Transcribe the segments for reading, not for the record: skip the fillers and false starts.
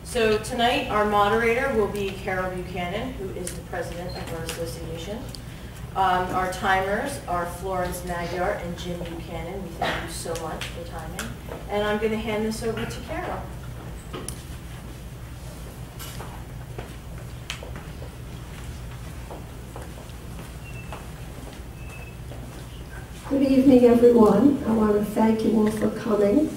So tonight our moderator will be Carol Buchanan, who is the president of our association. Our timers are Florence Magyar and Jim Buchanan. We thank you so much for timing. And I'm going to hand this over to Carol. Good evening, everyone. I want to thank you all for coming.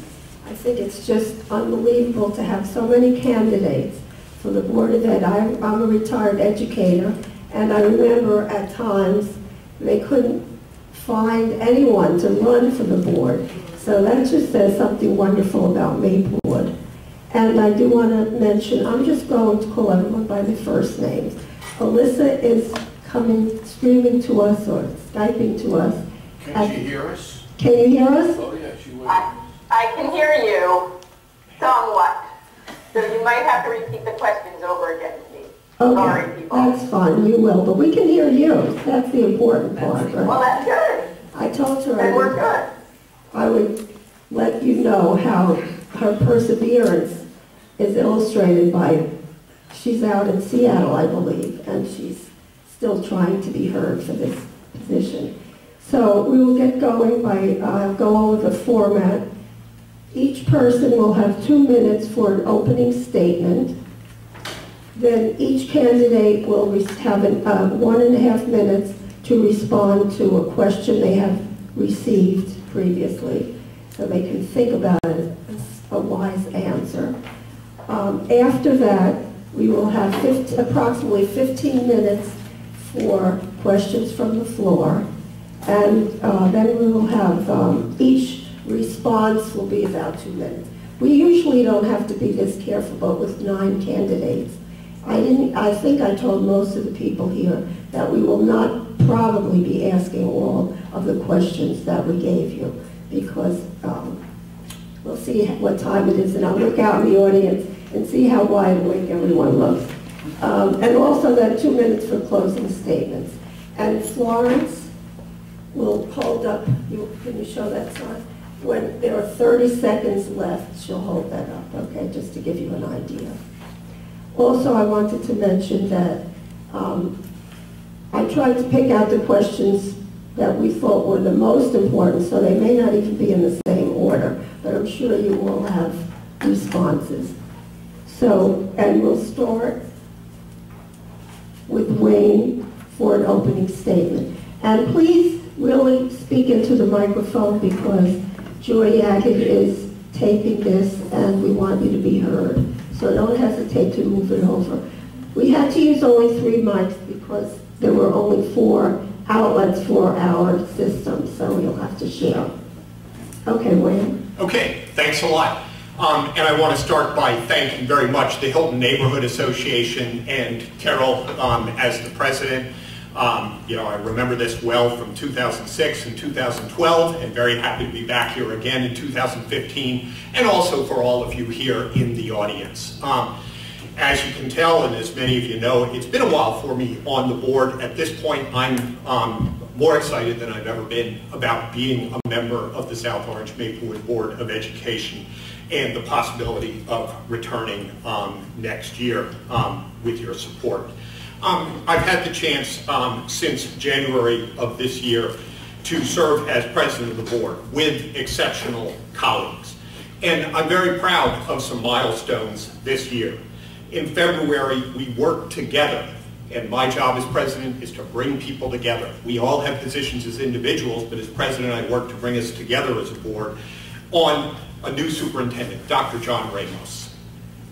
I think it's just unbelievable to have so many candidates for the Board of Ed. I'm a retired educator, and I remember at times they couldn't find anyone to run for the board. So that just says something wonderful about Maplewood. And I do want to mention, I'm just going to call everyone by their first names. Alyssa is streaming to us or Skyping to us. Can she hear us? Can you hear us? Oh, yeah, she will. I can hear you somewhat. So you might have to repeat the questions over again, please. Okay, sorry, people. that's fine, you will, but we can hear you. That's the important part, right? Well, that's good. I told her And we're good. I would let you know how her perseverance is illustrated by, she's out in Seattle, I believe, and she's still trying to be heard for this position. So we will get going by, go over the format. Each person will have 2 minutes for an opening statement. Then each candidate will have 1.5 minutes to respond to a question they have received previously, so they can think about it as a wise answer. After that, we will have approximately 15 minutes for questions from the floor, and then we will have each response will be about 2 minutes. We usually don't have to be this careful, but with 9 candidates, I think I told most of the people here that we will not probably be asking all of the questions that we gave you, because we'll see what time it is, and I'll look out in the audience and see how wide awake everyone looks. And also that 2 minutes for closing statements. And Florence will hold up, can you show that slide? When there are 30 seconds left, she'll hold that up, okay, just to give you an idea. Also, I wanted to mention that I tried to pick out the questions that we thought were the most important, so they may not even be in the same order, but I'm sure you will have responses. So, and we'll start with Wayne for an opening statement. And please really speak into the microphone, because Joy Yaggett is taping this and we want you to be heard. So don't hesitate to move it over. We had to use only 3 mics because there were only 4 outlets for our system, so you'll have to share. Okay, Wayne. Okay, thanks a lot. And I want to start by thanking very much the Hilton Neighborhood Association and Carol as the president. You know, I remember this well from 2006 and 2012, and very happy to be back here again in 2015, and also for all of you here in the audience. As you can tell, and as many of you know, it's been a while for me on the board. At this point, I'm more excited than I've ever been about being a member of the South Orange Maplewood Board of Education and the possibility of returning next year with your support. I've had the chance since January of this year to serve as president of the board with exceptional colleagues. And I'm very proud of some milestones this year. In February, we worked together, and my job as president is to bring people together. We all have positions as individuals, but as president, I work to bring us together as a board on a new superintendent, Dr. John Ramos.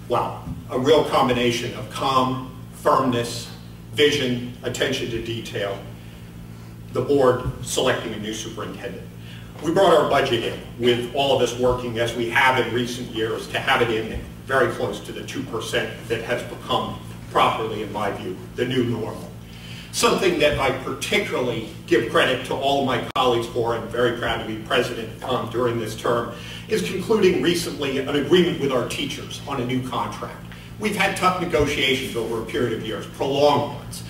Wow, a real combination of calm, firmness, vision, attention to detail, the board selecting a new superintendent. We brought our budget in with all of us working as we have in recent years to have it in very close to the 2% that has become properly, in my view, the new normal. Something that I particularly give credit to all of my colleagues for, and very proud to be president during this term, is concluding recently an agreement with our teachers on a new contract. We've had tough negotiations over a period of years, prolonged ones.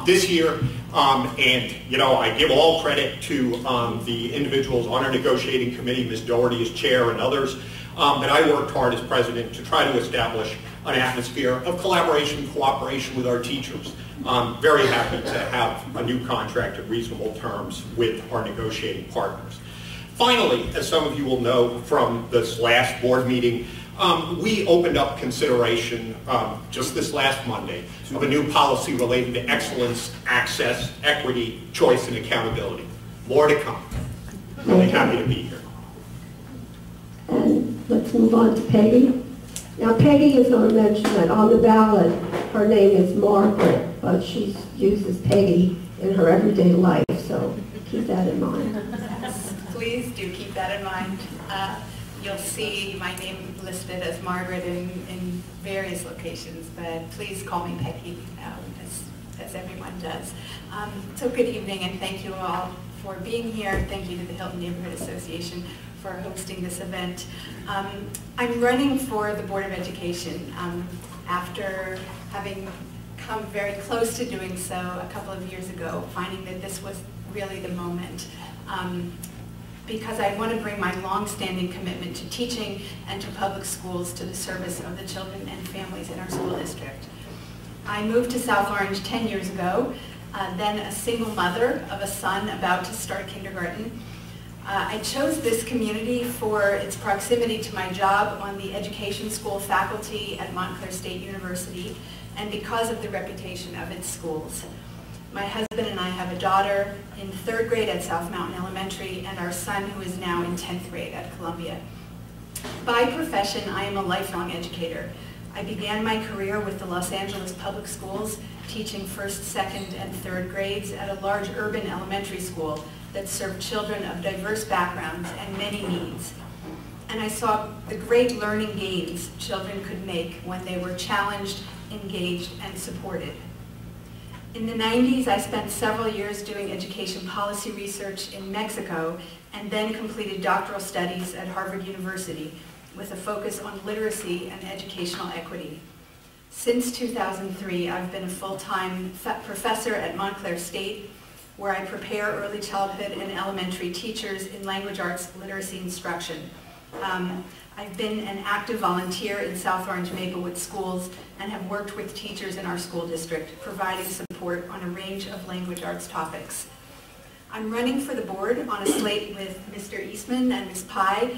This year, and you know, I give all credit to the individuals on our negotiating committee, Ms. Doherty as chair and others, but I worked hard as president to try to establish an atmosphere of collaboration and cooperation with our teachers. I'm very happy to have a new contract at reasonable terms with our negotiating partners. Finally, as some of you will know from this last board meeting, we opened up consideration just this last Monday of a new policy related to excellence, access, equity, choice, and accountability. More to come. Really happy to be here. And let's move on to Peggy. Now, Peggy is going to mention that on the ballot, her name is Margaret, but she uses Peggy in her everyday life, so keep that in mind. Please do keep that in mind. You'll see my name listed as Margaret in various locations, but please call me Peggy, as everyone does. So good evening, and thank you all for being here. Thank you to the Hilton Neighborhood Association for hosting this event. I'm running for the Board of Education after having come very close to doing so a couple of years ago, finding that this was really the moment. Because I want to bring my long-standing commitment to teaching and to public schools to the service of the children and families in our school district. I moved to South Orange 10 years ago, then a single mother of a son about to start kindergarten. I chose this community for its proximity to my job on the education school faculty at Montclair State University, and because of the reputation of its schools. My husband and I have a daughter in 3rd grade at South Mountain Elementary and our son who is now in 10th grade at Columbia. By profession, I am a lifelong educator. I began my career with the Los Angeles Public Schools, teaching 1st, 2nd, and 3rd grades at a large urban elementary school that served children of diverse backgrounds and many needs. And I saw the great learning gains children could make when they were challenged, engaged, and supported. In the 90s, I spent several years doing education policy research in Mexico and then completed doctoral studies at Harvard University with a focus on literacy and educational equity. Since 2003, I've been a full-time professor at Montclair State, where I prepare early childhood and elementary teachers in language arts literacy instruction. I've been an active volunteer in South Orange Maplewood schools and have worked with teachers in our school district, providing support on a range of language arts topics. I'm running for the board on a slate with Mr. Eastman and Ms. Pye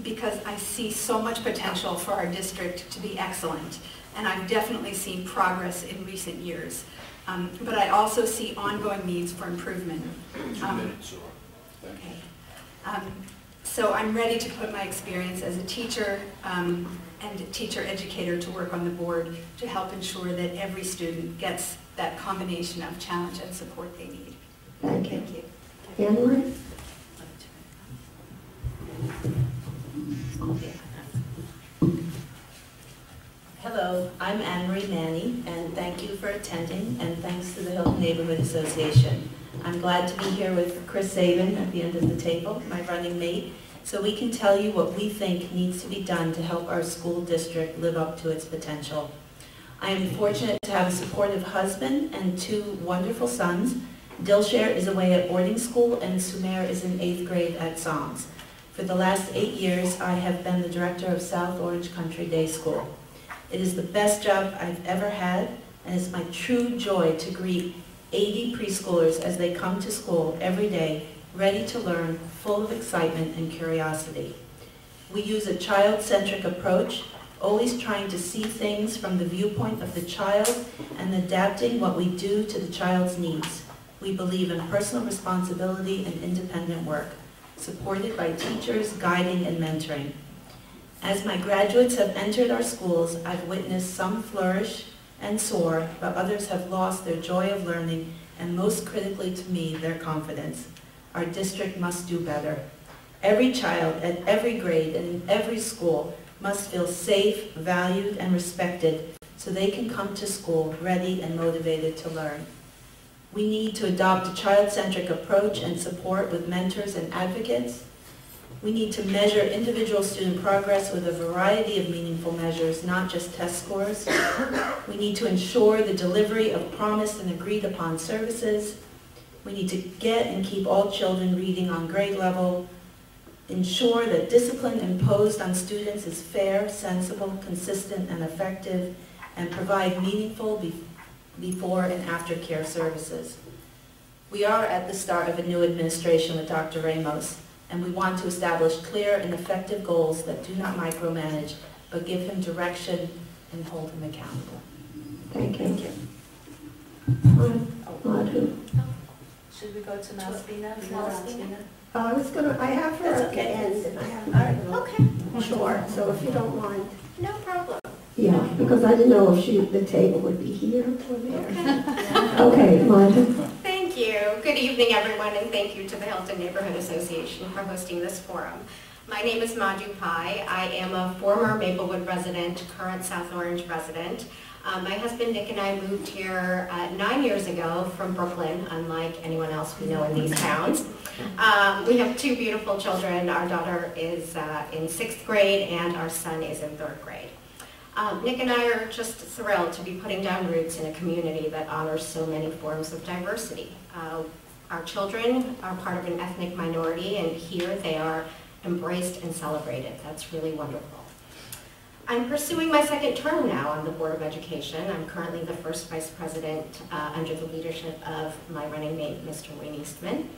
because I see so much potential for our district to be excellent, and I've definitely seen progress in recent years. But I also see ongoing needs for improvement. 2 minutes, Zora. Thank you. Okay. So I'm ready to put my experience as a teacher and teacher-educator to work on the board to help ensure that every student gets that combination of challenge and support they need. Thank you. Thank you. Anne-Marie? Hello, I'm Anne-Marie Manny, and thank you for attending, and thanks to the Hilton Neighborhood Association. I'm glad to be here with Chris Sabin at the end of the table, my running mate, so we can tell you what we think needs to be done to help our school district live up to its potential. I am fortunate to have a supportive husband and 2 wonderful sons. Dilsher is away at boarding school, and Sumer is in 8th grade at Psalms. For the last 8 years, I have been the director of South Orange Country Day School. It is the best job I've ever had, and it's my true joy to greet 80 preschoolers as they come to school every day, ready to learn, full of excitement and curiosity. We use a child-centric approach, always trying to see things from the viewpoint of the child and adapting what we do to the child's needs. We believe in personal responsibility and independent work, supported by teachers, guiding, and mentoring. As my graduates have entered our schools, I've witnessed some flourish and soar, but others have lost their joy of learning, and most critically to me, their confidence. Our district must do better. Every child at every grade and in every school must feel safe, valued, and respected so they can come to school ready and motivated to learn. We need to adopt a child-centric approach and support with mentors and advocates. We need to measure individual student progress with a variety of meaningful measures, not just test scores. We need to ensure the delivery of promised and agreed upon services. We need to get and keep all children reading on grade level. ensure that discipline imposed on students is fair, sensible, consistent, and effective, and provide meaningful before and after care services. We are at the start of a new administration with Dr. Ramos, and we want to establish clear and effective goals that do not micromanage, but give him direction and hold him accountable. Thank you. Thank you. Madhu. Should we go to Malspina? I have her at the end, and I have her Okay. short, so if you don't mind. No problem. Yeah, because I didn't know if the table would be here or there. Okay, Madhu. Thank you. Good evening, everyone, and thank you to the Hilton Neighborhood Association for hosting this forum. My name is Madhu Pai. I am a former Maplewood resident, current South Orange resident. My husband Nick and I moved here 9 years ago from Brooklyn, unlike anyone else we know in these towns. We have 2 beautiful children. Our daughter is in 6th grade and our son is in 3rd grade. Nick and I are just thrilled to be putting down roots in a community that honors so many forms of diversity. Our children are part of an ethnic minority, and here they are embraced and celebrated. That's really wonderful. I'm pursuing my 2nd term now on the Board of Education. I'm currently the first vice president under the leadership of my running mate, Mr. Wayne Eastman.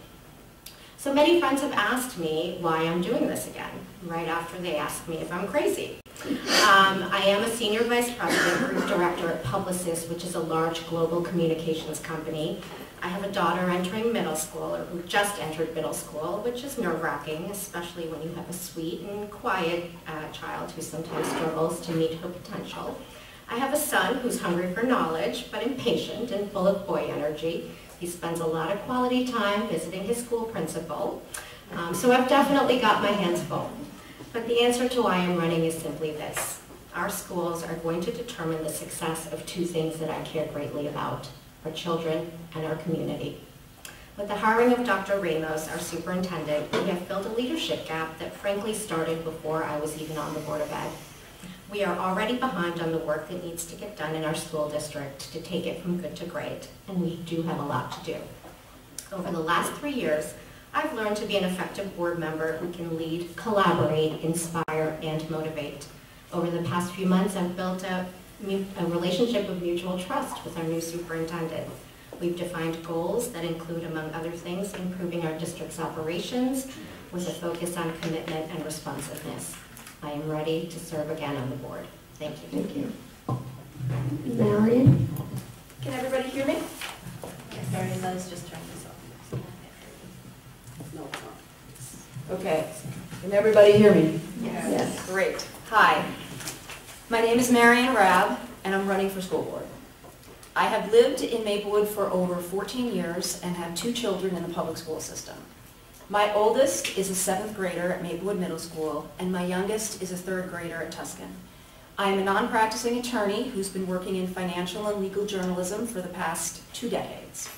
So many friends have asked me why I'm doing this again, right after they asked me if I'm crazy. I am a senior vice president, group director at Publicis, which is a large global communications company. I have a daughter entering middle school, or who just entered middle school, which is nerve-wracking, especially when you have a sweet and quiet child who sometimes struggles to meet her potential. I have a son who's hungry for knowledge, but impatient and full of boy energy. He spends a lot of quality time visiting his school principal, so I've definitely got my hands full. But the answer to why I'm running is simply this. Our schools are going to determine the success of 2 things that I care greatly about: our children and our community. With the hiring of Dr. Ramos, our superintendent, we have filled a leadership gap that frankly started before I was even on the Board of Ed. We are already behind on the work that needs to get done in our school district to take it from good to great, and we do have a lot to do. Over the last 3 years, I've learned to be an effective board member who can lead, collaborate, inspire, and motivate. Over the past few months, I've built a relationship of mutual trust with our new superintendent. We've defined goals that include, among other things, improving our district's operations with a focus on commitment and responsiveness. I am ready to serve again on the board. Thank you. Thank you. Marion? Can everybody hear me? Sorry, let's just turn this off. Okay. Can everybody hear me? Yes. Great. Hi. My name is Marion Rabb, and I'm running for school board. I have lived in Maplewood for over 14 years and have 2 children in the public school system. My oldest is a 7th grader at Maplewood Middle School, and my youngest is a 3rd grader at Tuscan. I am a non-practicing attorney who's been working in financial and legal journalism for the past 2 decades.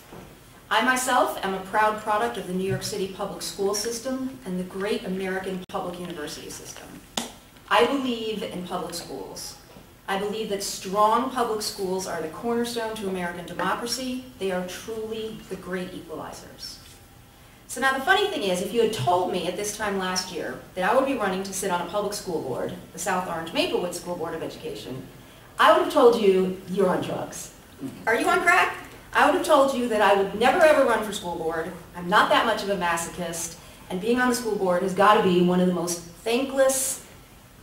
I myself am a proud product of the New York City public school system and the great American public university system. I believe in public schools. I believe that strong public schools are the cornerstone to American democracy. They are truly the great equalizers. So now the funny thing is, if you had told me at this time last year that I would be running to sit on a public school board, the South Orange Maplewood School Board of Education, I would have told you, you're on drugs. Are you on crack? I would have told you that I would never ever run for school board. I'm not that much of a masochist, and being on the school board has got to be one of the most thankless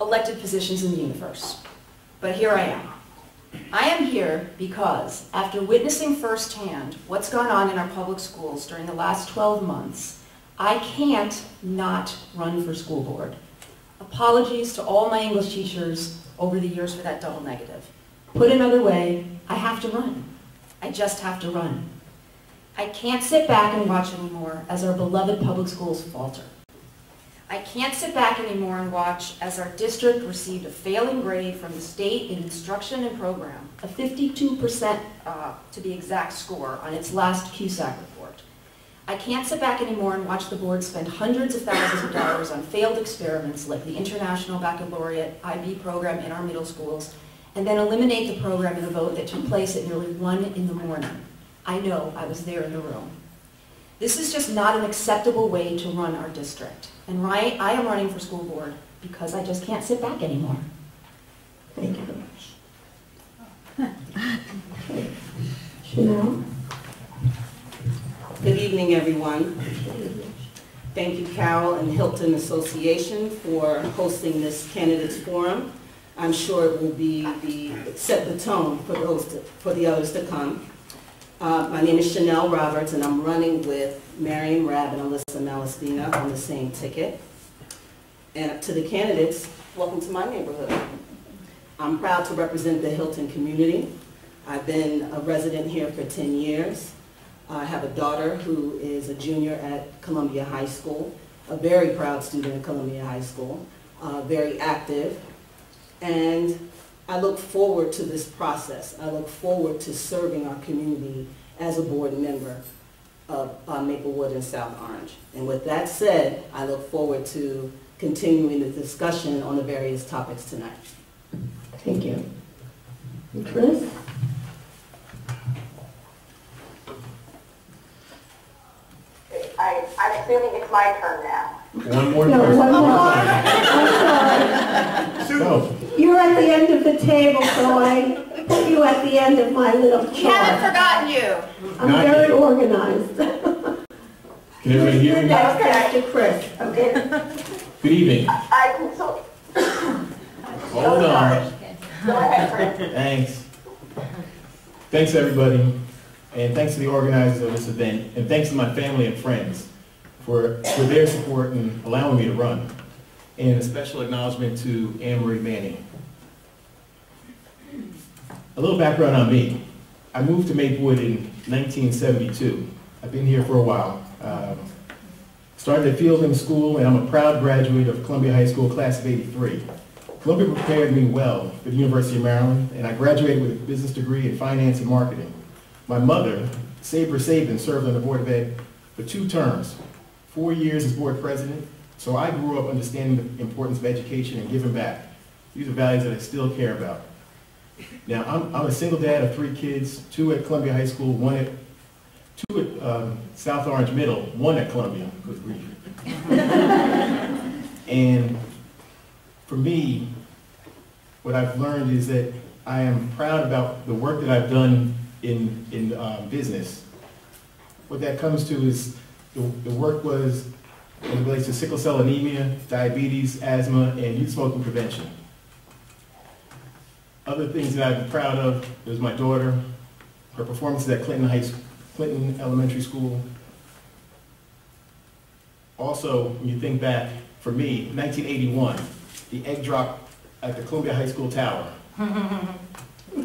elected positions in the universe. But here I am. I am here because, after witnessing firsthand what's gone on in our public schools during the last 12 months, I can't not run for school board. Apologies to all my English teachers over the years for that double negative. Put another way, I have to run. I just have to run. I can't sit back and watch anymore as our beloved public schools falter. I can't sit back anymore and watch as our district received a failing grade from the state in instruction and program, a 52% to be exact score on its last QSAC report. I can't sit back anymore and watch the board spend hundreds of thousands of dollars on failed experiments like the International Baccalaureate IB program in our middle schools, and then eliminate the program in a vote that took place at nearly 1 in the morning. I know, I was there in the room. This is just not an acceptable way to run our district. And I am running for school board because I just can't sit back anymore. Thank you. Okay. Chanel? Good evening, everyone. Thank you, Carol and Hilton Association for hosting this candidates forum. I'm sure it will set the tone for the others to come. My name is Chanel Roberts, and I'm running with Marion Rabb and Alyssa Malaspina on the same ticket. And to the candidates, welcome to my neighborhood. I'm proud to represent the Hilton community. I've been a resident here for 10 years. I have a daughter who is a junior at Columbia High School, a very proud student at Columbia High School, very active. And I look forward to this process. I look forward to serving our community as a board member of Maplewood and South Orange. And with that said, I look forward to continuing the discussion on the various topics tonight. Thank you. And Chris? I'm assuming it's my turn now. One more No, person. one more. I'm sorry. You're at the end of the table, so I put you at the end of my little We haven't chart. forgotten you. I'm Not very yet. organized. Can everybody hear You're me? next after Chris, okay? Good evening. I can so. Hold on. Go ahead, Chris. Thanks. Thanks, everybody. And thanks to the organizers of this event. And thanks to my family and friends for their support and allowing me to run. And a special acknowledgement to Anne-Marie Manning. A little background on me. I moved to Maplewood in 1972. I've been here for a while. Started at Fielding School, and I'm a proud graduate of Columbia High School, class of '83. Columbia prepared me well for the University of Maryland, and I graduated with a business degree in finance and marketing. My mother, Saber Sabin, served on the Board of Ed for 2 terms, 4 years as board president, so I grew up understanding the importance of education and giving back. These are values that I still care about. Now, I'm a single dad of 3 kids, 2 at Columbia High School, 2 at South Orange Middle, 1 at Columbia. Good grief. And for me, what I've learned is that I am proud about the work that I've done in business. What that comes to is the work was, as it relates to sickle cell anemia, diabetes, asthma, and youth smoking prevention. Other things that I'm proud of, there's my daughter, her performances at Clinton Elementary School. Also, when you think back, for me, 1981, the egg drop at the Columbia High School tower. And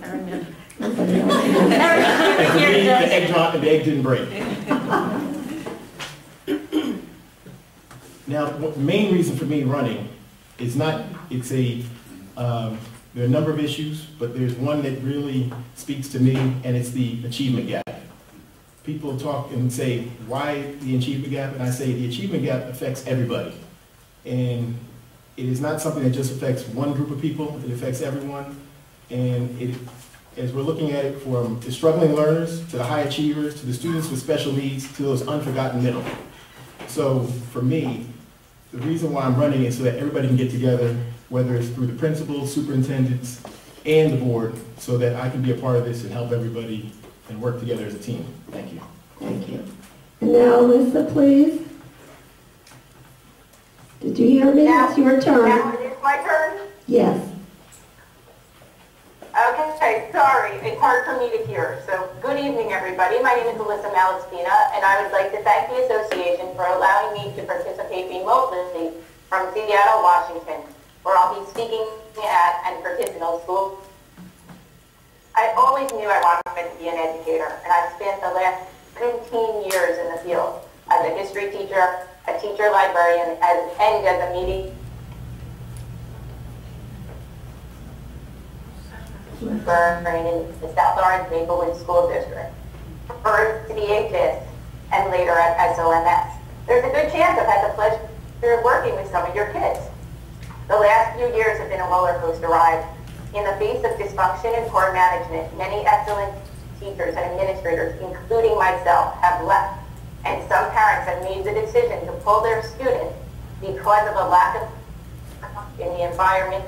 for me, the egg dropped and the egg didn't break. Now, the main reason for me running is not, there are a number of issues, but there's one that really speaks to me, and it's the achievement gap. People talk and say, why the achievement gap? And I say, the achievement gap affects everybody. And it is not something that just affects one group of people, it affects everyone. And as we're looking at it from the struggling learners, to the high achievers, to the students with special needs, to those unforgotten middle. So for me, the reason why I'm running is so that everybody can get together, whether it's through the principals, superintendents, and the board, so that I can be a part of this and help everybody and work together as a team. Thank you. Thank you. And now, Alyssa, please. Did you hear me? It's your turn. Now it is my turn? Yes. Okay, sorry, it's hard for me to hear. So, good evening, everybody. My name is Alyssa Malaspina, and I would like to thank the association for allowing me to participate remotely from Seattle, Washington, where I'll be speaking at and participating in school. I always knew I wanted to be an educator, and I've spent the last 17 years in the field as a history teacher, a teacher librarian, and as a meeting in the South Orange Maplewood School District, first to DHS, and later at SOMS. There's a good chance I've had the pleasure of working with some of your kids. The last few years have been a roller coaster ride. In the face of dysfunction and poor management, many excellent teachers and administrators, including myself, have left. And some parents have made the decision to pull their students because of a lack of in the environment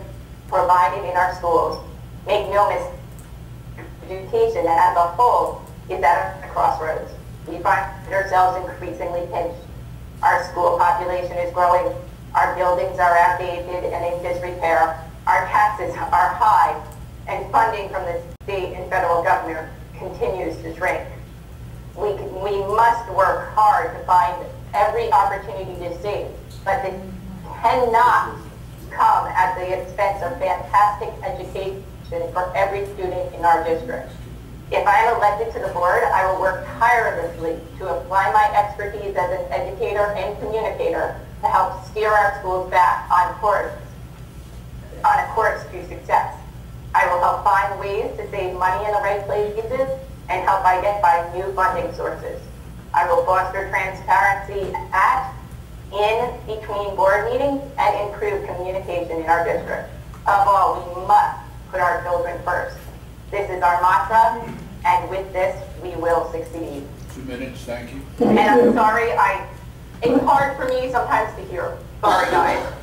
provided in our schools. Make no mistake, education as a whole is at a crossroads. We find ourselves increasingly pinched. Our school population is growing, our buildings are outdated and in disrepair, our taxes are high, and funding from the state and federal government continues to shrink. We must work hard to find every opportunity to save, but this cannot come at the expense of fantastic education for every student in our district. If I am elected to the board, I will work tirelessly to apply my expertise as an educator and communicator to help steer our schools back on a course to success. I will help find ways to save money in the right places and help identify new funding sources. I will foster transparency at, in, between board meetings and improve communication in our district. Above all, we must put our children first. This is our mantra, and with this, we will succeed. 2 minutes, thank you. And I'm sorry, it's hard for me sometimes to hear. Sorry, guys.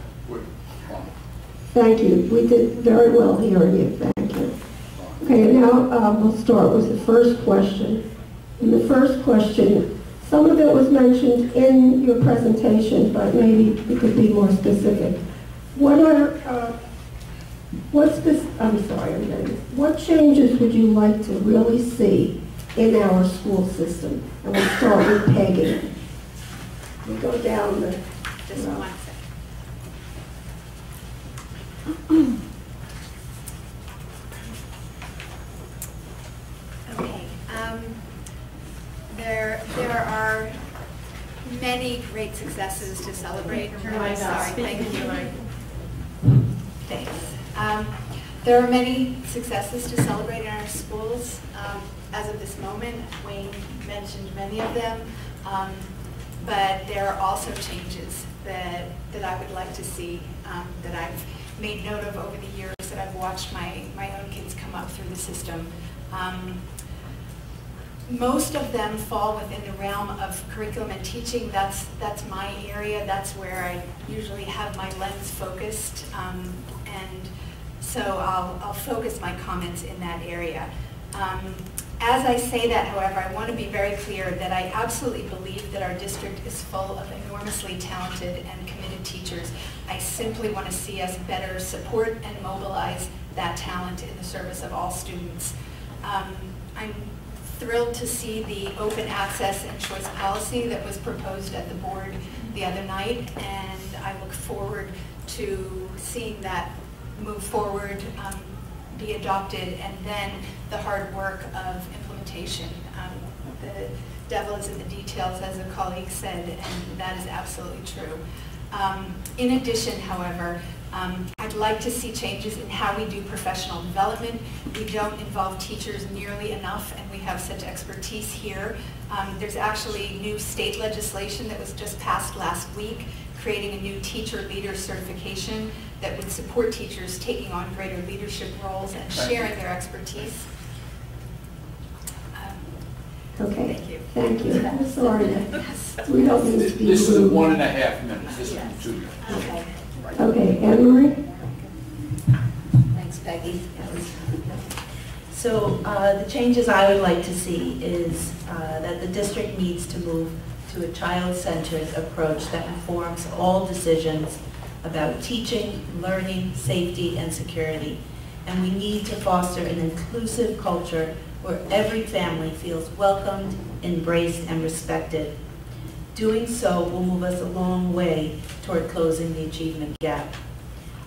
Thank you. We did very well hearing you. Thank you. Okay, now we'll start with the first question. And the first question, some of it was mentioned in your presentation, but maybe you could be more specific. What changes would you like to really see in our school system? And we'll start with Peggy. We go down the... Just one second. Okay. There are many great successes to celebrate. I'm sorry, thank you. Thanks. There are many successes to celebrate in our schools. As of this moment, Wayne mentioned many of them, but there are also changes that I would like to see, that I've made note of over the years, that I've watched my own kids come up through the system. Most of them fall within the realm of curriculum and teaching. That's my area. That's where I usually have my lens focused, and so I'll focus my comments in that area. As I say that, however, I want to be very clear that I absolutely believe that our district is full of enormously talented and committed teachers. I simply want to see us better support and mobilize that talent in the service of all students. I'm thrilled to see the open access and choice policy that was proposed at the board the other night, and I look forward to seeing that move forward, be adopted, and then the hard work of implementation. The devil is in the details, as a colleague said, and that is absolutely true. In addition, however, I'd like to see changes in how we do professional development. We don't involve teachers nearly enough, and we have such expertise here. There's actually new state legislation that was just passed last week, creating a new teacher leader certification that would support teachers taking on greater leadership roles and sharing their expertise. Okay. Thank you. Thank you. I'm sorry. We don't need to be This is rude. 1.5 minutes. This is 2 minutes. Okay. Okay, Anne Marie? Thanks, Peggy. So the changes I would like to see is that the district needs to move to a child-centered approach that informs all decisions about teaching, learning, safety, and security. And we need to foster an inclusive culture where every family feels welcomed, embraced, and respected. Doing so will move us a long way toward closing the achievement gap.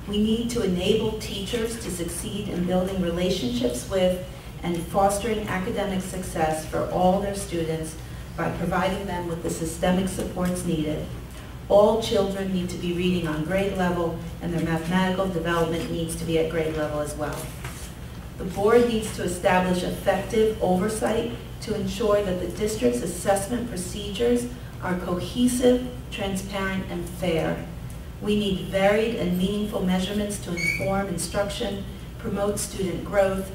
We need to enable teachers to succeed in building relationships with and fostering academic success for all their students by providing them with the systemic supports needed. All children need to be reading on grade level, and their mathematical development needs to be at grade level as well. The board needs to establish effective oversight to ensure that the district's assessment procedures are cohesive, transparent, and fair. We need varied and meaningful measurements to inform instruction, promote student growth,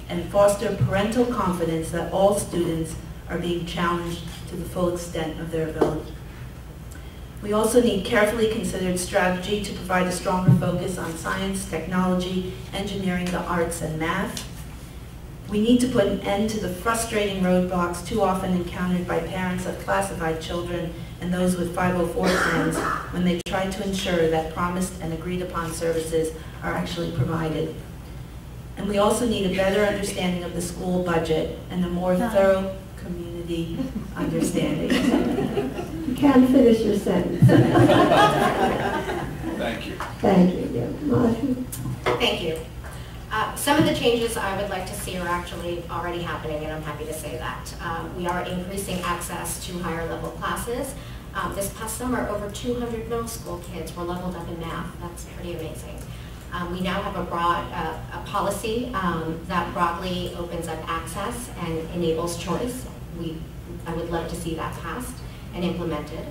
and foster parental confidence that all students are being challenged to the full extent of their ability. We also need carefully considered strategy to provide a stronger focus on science, technology, engineering, the arts, and math. We need to put an end to the frustrating roadblocks too often encountered by parents of classified children and those with 504 plans when they try to ensure that promised and agreed upon services are actually provided. And we also need a better understanding of the school budget and a more thorough community understanding. You can finish your sentence. Thank you. Thank you. Yeah. Marjorie? Thank you. Some of the changes I would like to see are actually already happening, and I'm happy to say that. We are increasing access to higher level classes. This past summer, over 200 middle school kids were leveled up in math. That's pretty amazing. We now have a policy that broadly opens up access and enables choice. I would love to see that passed and implemented.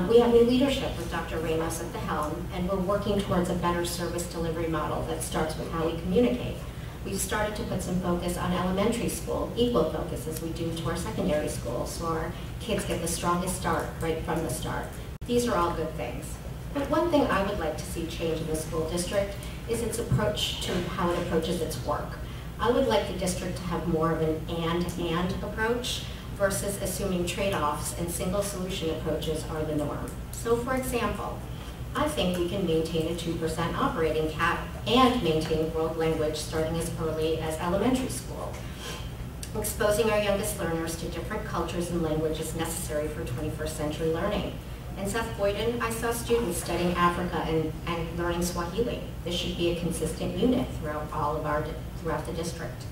We have new leadership with Dr. Ramos at the helm, and we're working towards a better service delivery model that starts with how we communicate. We've started to put some focus on elementary school, equal focus as we do to our secondary schools, so our kids get the strongest start right from the start. These are all good things. But one thing I would like to see change in the school district is its approach to how it approaches its work. I would like the district to have more of an and approach versus assuming trade-offs and single solution approaches are the norm. So for example, I think we can maintain a 2% operating cap and maintain world language starting as early as elementary school. Exposing our youngest learners to different cultures and languages necessary for 21st century learning. In Seth Boyden, I saw students studying Africa and learning Swahili. This should be a consistent unit throughout the district.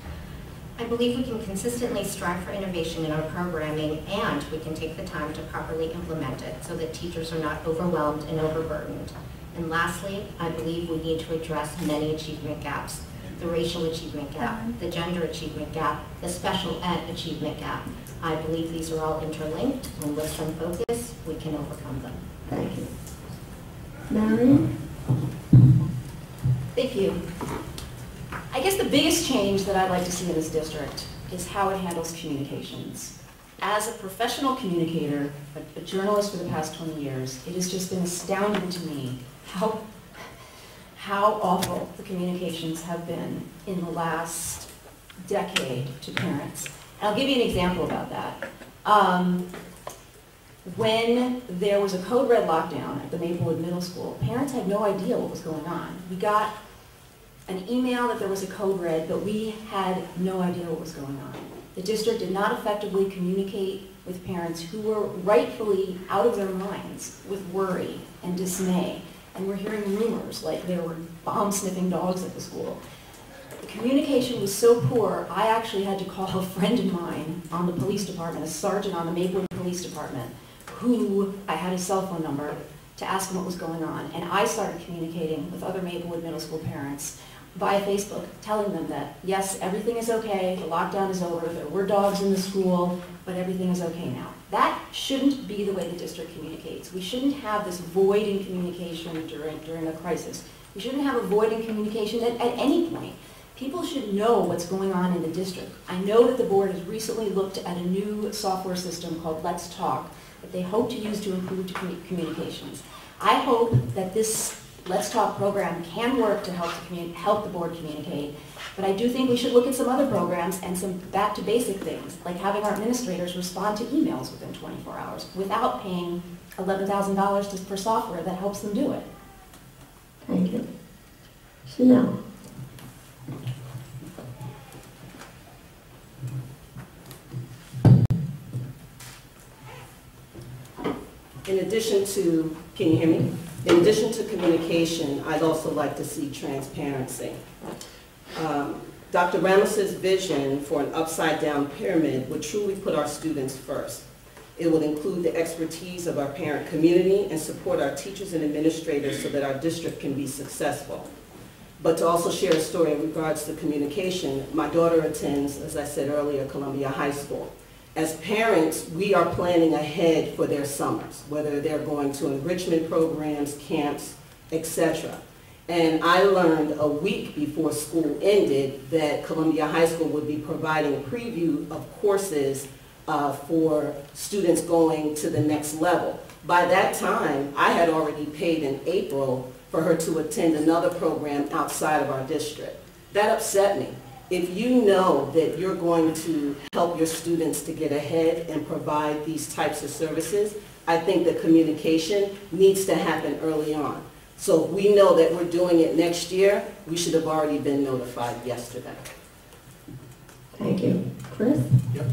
I believe we can consistently strive for innovation in our programming, and we can take the time to properly implement it so that teachers are not overwhelmed and overburdened. And lastly, I believe we need to address many achievement gaps. The racial achievement gap, the gender achievement gap, the special ed achievement gap. I believe these are all interlinked, and with some focus, we can overcome them. Thank you. Marion? Thank you. I guess the biggest change that I'd like to see in this district is how it handles communications. As a professional communicator, a journalist for the past 20 years, it has just been astounding to me how awful the communications have been in the last decade to parents. And I'll give you an example about that. When there was a code red lockdown at the Maplewood Middle School, parents had no idea what was going on. We got an email that there was a code red, but we had no idea what was going on. The district did not effectively communicate with parents who were rightfully out of their minds with worry and dismay. And we're hearing rumors like there were bomb-sniffing dogs at the school. The communication was so poor, I actually had to call a friend of mine on the police department, a sergeant on the Maplewood Police Department, who I had his cell phone number to ask him what was going on. And I started communicating with other Maplewood Middle School parents via Facebook, telling them that, yes, everything is okay, the lockdown is over, there were dogs in the school, but everything is okay now. That shouldn't be the way the district communicates. We shouldn't have this void in communication during a crisis. We shouldn't have a void in communication at any point. People should know what's going on in the district. I know that the board has recently looked at a new software system called Let's Talk that they hope to use to improve communications. I hope that this Let's Talk program can work to help the board communicate, but I do think we should look at some other programs and some back to basic things, like having our administrators respond to emails within 24 hours without paying $11,000 for software that helps them do it. Thank you. Chanel? In addition to, can you hear me? In addition to communication, I'd also like to see transparency. Dr. Ramos's vision for an upside-down pyramid would truly put our students first. It would include the expertise of our parent community and support our teachers and administrators so that our district can be successful. But to also share a story in regards to communication, my daughter attends, as I said earlier, Columbia High School. As parents, we are planning ahead for their summers, whether they're going to enrichment programs, camps, etc. And I learned a week before school ended that Columbia High School would be providing a preview of courses for students going to the next level. By that time, I had already paid in April for her to attend another program outside of our district. That upset me. If you know that you're going to help your students to get ahead and provide these types of services, I think that communication needs to happen early on. So if we know that we're doing it next year, we should have already been notified yesterday. Thank you. Chris? Yep.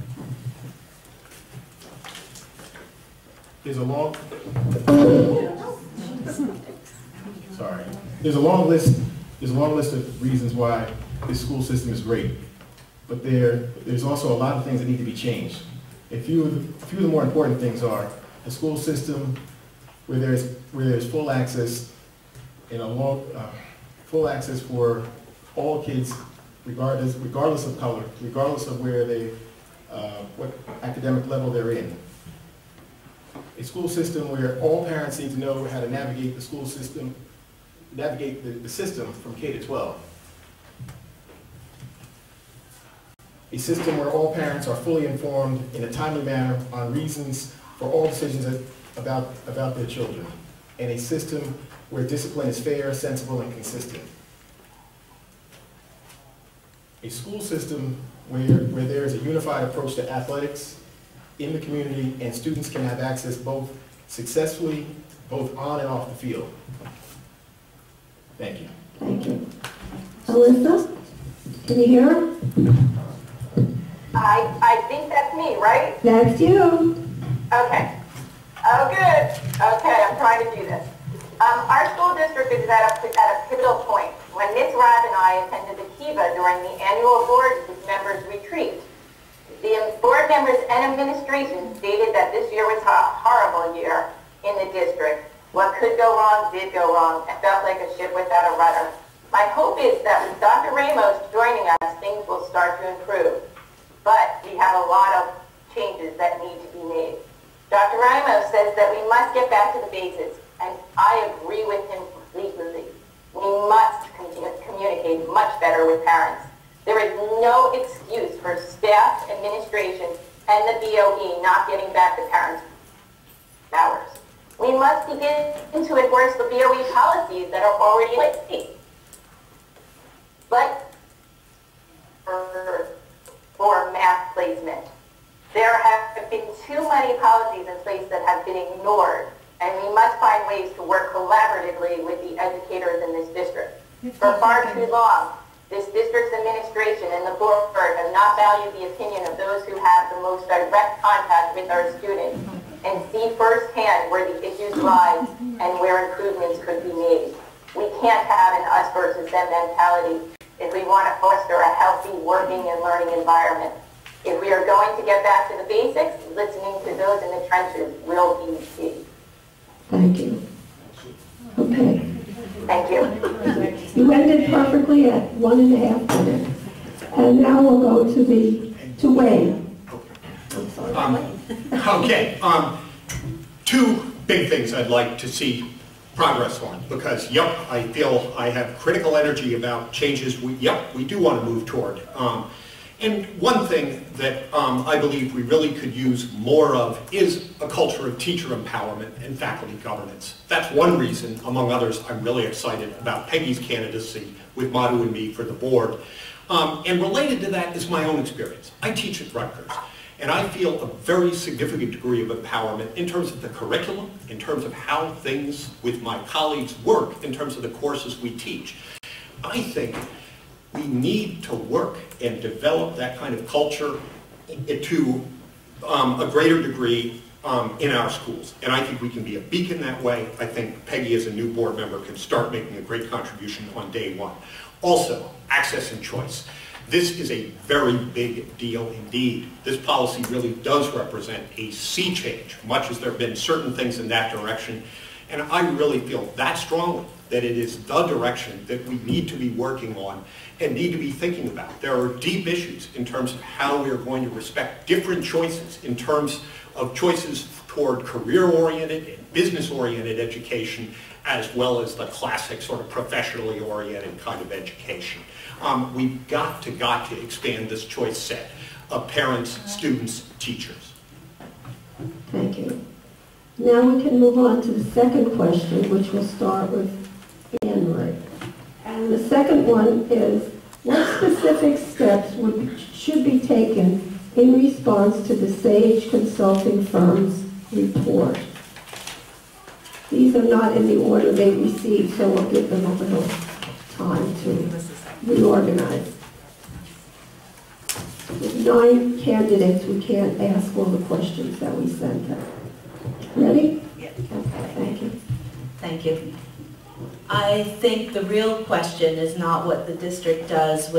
There's a long, sorry. There's a long list of reasons why this school system is great, but there's also a lot of things that need to be changed. A few of the more important things are a school system where there's full access and full access for all kids, regardless of color, regardless of where what academic level they're in. A school system where all parents need to know how to navigate the school system, navigate the system from K to 12. A system where all parents are fully informed in a timely manner on reasons for all decisions about their children. And a system where discipline is fair, sensible, and consistent. A school system where there is a unified approach to athletics in the community and students can have access successfully, both on and off the field. Thank you. Thank you. Alyssa, can you hear her? I think that's me, right? That's you. Okay. Oh, good. Okay, I'm trying to do this. Our school district is at a pivotal point. When Ms. Rabb and I attended the Kiva during the annual board members retreat, the board members and administration stated that this year was a horrible year in the district. What could go wrong did go wrong. It felt like a ship without a rudder. My hope is that with Dr. Ramos joining us, things will start to improve. But we have a lot of changes that need to be made. Dr. Ramos says that we must get back to the basics, and I agree with him completely. We must communicate much better with parents. There is no excuse for staff, administration, and the BOE not getting back to parents' hours. We must begin to enforce the BOE policies that are already in place. But for math placement, there have been too many policies in place that have been ignored, and we must find ways to work collaboratively with the educators in this district. For far too long, this district's administration and the board have not valued the opinion of those who have the most direct contact with our students and see firsthand where the issues lie and where improvements could be made. We can't have an us versus them mentality if we want to foster a healthy working and learning environment. If we are going to get back to the basics, listening to those in the trenches will be key. Thank you. Okay. Thank you. You ended perfectly at 1.5 minutes. And now we'll go to Wayne. I'm sorry. Okay. Two big things I'd like to see progress on, because, yep, I feel I have critical energy about changes we do want to move toward. And one thing that I believe we really could use more of is a culture of teacher empowerment and faculty governance. That's one reason, among others, I'm really excited about Peggy's candidacy with Madhu and me for the board. And related to that is my own experience. I teach at Rutgers, and I feel a very significant degree of empowerment in terms of the curriculum, in terms of how things with my colleagues work, in terms of the courses we teach. I think we need to work and develop that kind of culture to a greater degree in our schools. And I think we can be a beacon that way. I think Peggy, as a new board member, can start making a great contribution on day one. Also, access and choice. This is a very big deal indeed. This policy really does represent a sea change, much as there have been certain things in that direction. And I really feel that strongly that it is the direction that we need to be working on and need to be thinking about. There are deep issues in terms of how we are going to respect different choices in terms of choices toward career-oriented and business-oriented education, as well as the classic sort of professionally oriented kind of education. We've got to expand this choice set. of parents, students, teachers. Thank you. Now we can move on to the second question, which will start with Anne Marie. And the second one is, what specific steps should be taken in response to the Sage Consulting firm's report? These are not in the order they received, so we'll give them a little time to reorganize. With 9 candidates, we can't ask all the questions that we sent them. Ready? Yeah. Okay, thank you. Thank you. I think the real question is not what the district does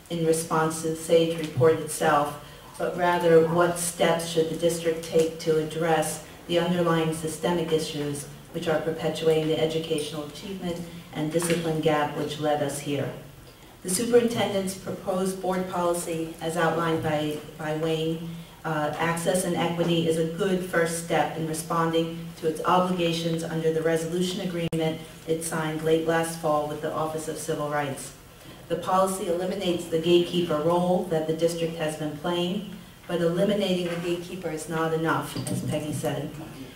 in response to the SAGE report itself, but rather what steps should the district take to address the underlying systemic issues which are perpetuating the educational achievement and discipline gap which led us here. The superintendent's proposed board policy, as outlined by Wayne, access and equity, is a good first step in responding to its obligations under the resolution agreement it signed late last fall with the Office of Civil Rights. The policy eliminates the gatekeeper role that the district has been playing, but eliminating the gatekeeper is not enough, as Peggy said.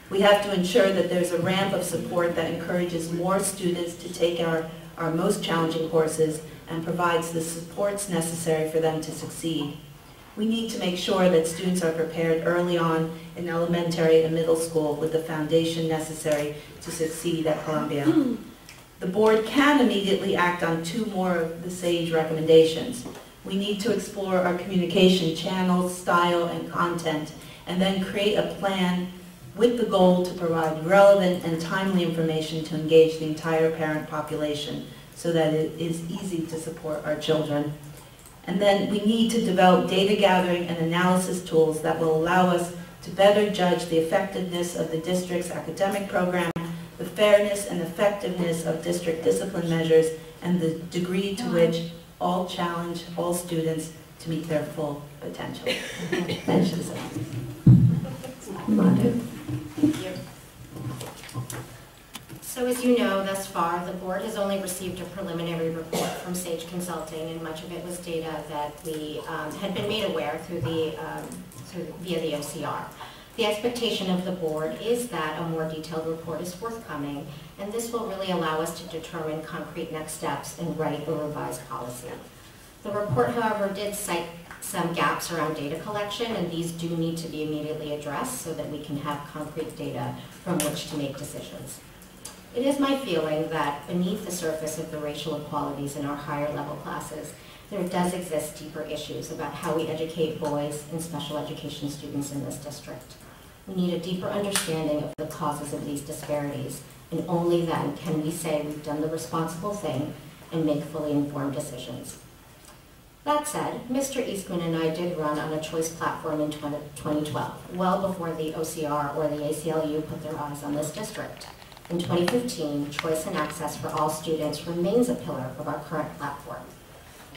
We have to ensure that there's a ramp of support that encourages more students to take our most challenging courses and provides the supports necessary for them to succeed. We need to make sure that students are prepared early on in elementary and middle school with the foundation necessary to succeed at Columbia. The board can immediately act on 2 more of the SAGE recommendations. We need to explore our communication channels, style, and content, and then create a plan with the goal to provide relevant and timely information to engage the entire parent population so that it is easy to support our children. And then we need to develop data gathering and analysis tools that will allow us to better judge the effectiveness of the district's academic program, the fairness and effectiveness of district discipline measures, and the degree to which all challenge all students to meet their full potential. Thank you. So as you know, thus far, the board has only received a preliminary report from Sage Consulting, and much of it was data that we had been made aware through via the OCR. The expectation of the board is that a more detailed report is forthcoming, and this will really allow us to determine concrete next steps and write a revised policy. The report, however, did cite some gaps around data collection, and these do need to be immediately addressed so that we can have concrete data from which to make decisions. It is my feeling that beneath the surface of the racial inequalities in our higher level classes, there does exist deeper issues about how we educate boys and special education students in this district. We need a deeper understanding of the causes of these disparities, and only then can we say we've done the responsible thing and make fully informed decisions. That said, Mr. Eastman and I did run on a choice platform in 2012, well before the OCR or the ACLU put their eyes on this district. In 2015, choice and access for all students remains a pillar of our current platform.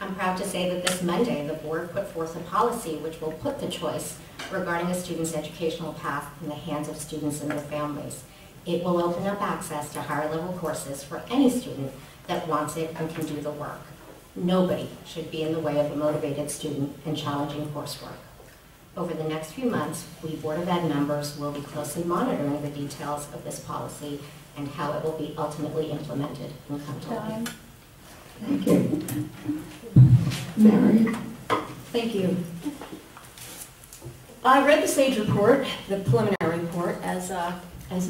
I'm proud to say that this Monday, the board put forth a policy which will put the choice regarding a student's educational path in the hands of students and their families. It will open up access to higher level courses for any student that wants it and can do the work. Nobody should be in the way of a motivated student and challenging coursework. Over the next few months, we Board of Ed members will be closely monitoring the details of this policy and how it will be ultimately implemented and come to life. Thank you. Mary? Thank you. I read the SAGE report, the preliminary report, as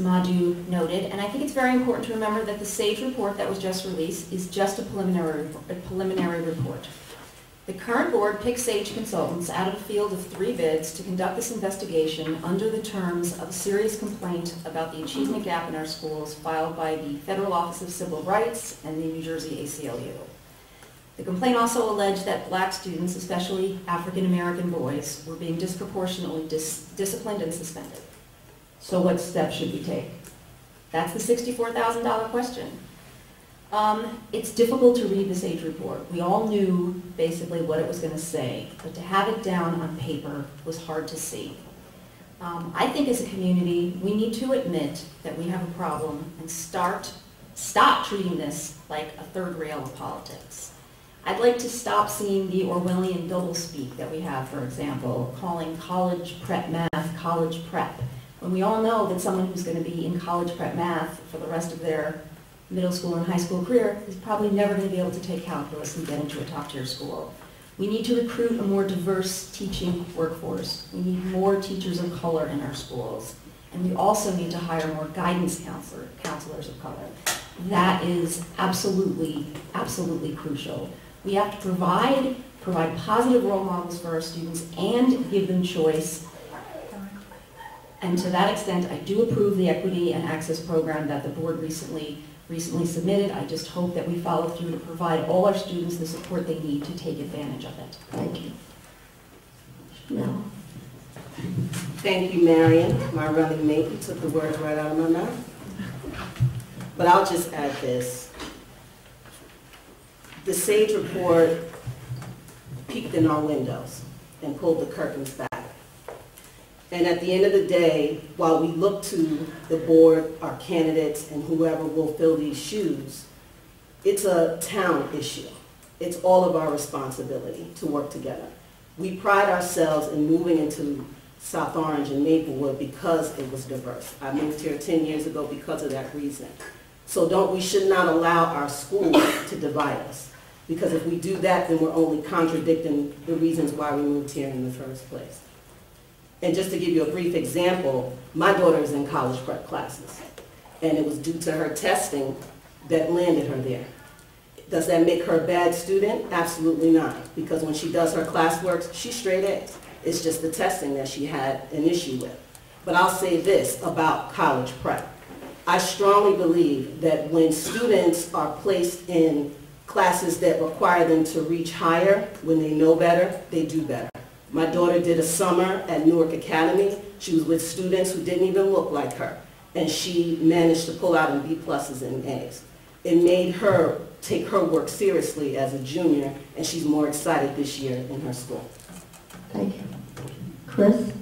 Madhu noted, and I think it's very important to remember that the SAGE report that was just released is just a preliminary report. The current board picked SAGE consultants out of a field of 3 bids to conduct this investigation under the terms of a serious complaint about the achievement gap in our schools filed by the Federal Office of Civil Rights and the New Jersey ACLU. The complaint also alleged that black students, especially African American boys, were being disproportionately disciplined and suspended. So what steps should we take? That's the $64,000 question. It's difficult to read the SAGE report. We all knew basically what it was going to say, but to have it down on paper was hard to see. I think as a community, we need to admit that we have a problem and stop treating this like a third rail of politics. I'd like to stop seeing the Orwellian doublespeak that we have, for example, calling college prep math college prep, when we all know that someone who's going to be in college prep math for the rest of their middle school and high school career is probably never going to be able to take calculus and get into a top-tier school. We need to recruit a more diverse teaching workforce. We need more teachers of color in our schools. And we also need to hire more guidance counselors of color. That is absolutely, absolutely crucial. We have to provide positive role models for our students and give them choice. And to that extent, I do approve the equity and access program that the board recently submitted. I just hope that we follow through to provide all our students the support they need to take advantage of it. Thank you. No. Thank you, Marion, my running mate. You took the words right out of my mouth. But I'll just add this. The SAGE report peeked in our windows and pulled the curtains back. And at the end of the day, while we look to the board, our candidates, and whoever will fill these shoes, it's a town issue. It's all of our responsibility to work together. We pride ourselves in moving into South Orange and Maplewood because it was diverse. I moved here 10 years ago because of that reason. So we should not allow our schools to divide us. Because if we do that, then we're only contradicting the reasons why we moved here in the first place. And just to give you a brief example, my daughter is in college prep classes. And it was due to her testing that landed her there. Does that make her a bad student? Absolutely not. Because when she does her classwork, she's straight A's. It's just the testing that she had an issue with. But I'll say this about college prep. I strongly believe that when students are placed in classes that require them to reach higher, when they know better, they do better. My daughter did a summer at Newark Academy. She was with students who didn't even look like her. And she managed to pull out in B pluses and A's. It made her take her work seriously as a junior, and she's more excited this year in her school. Thank you. Chris?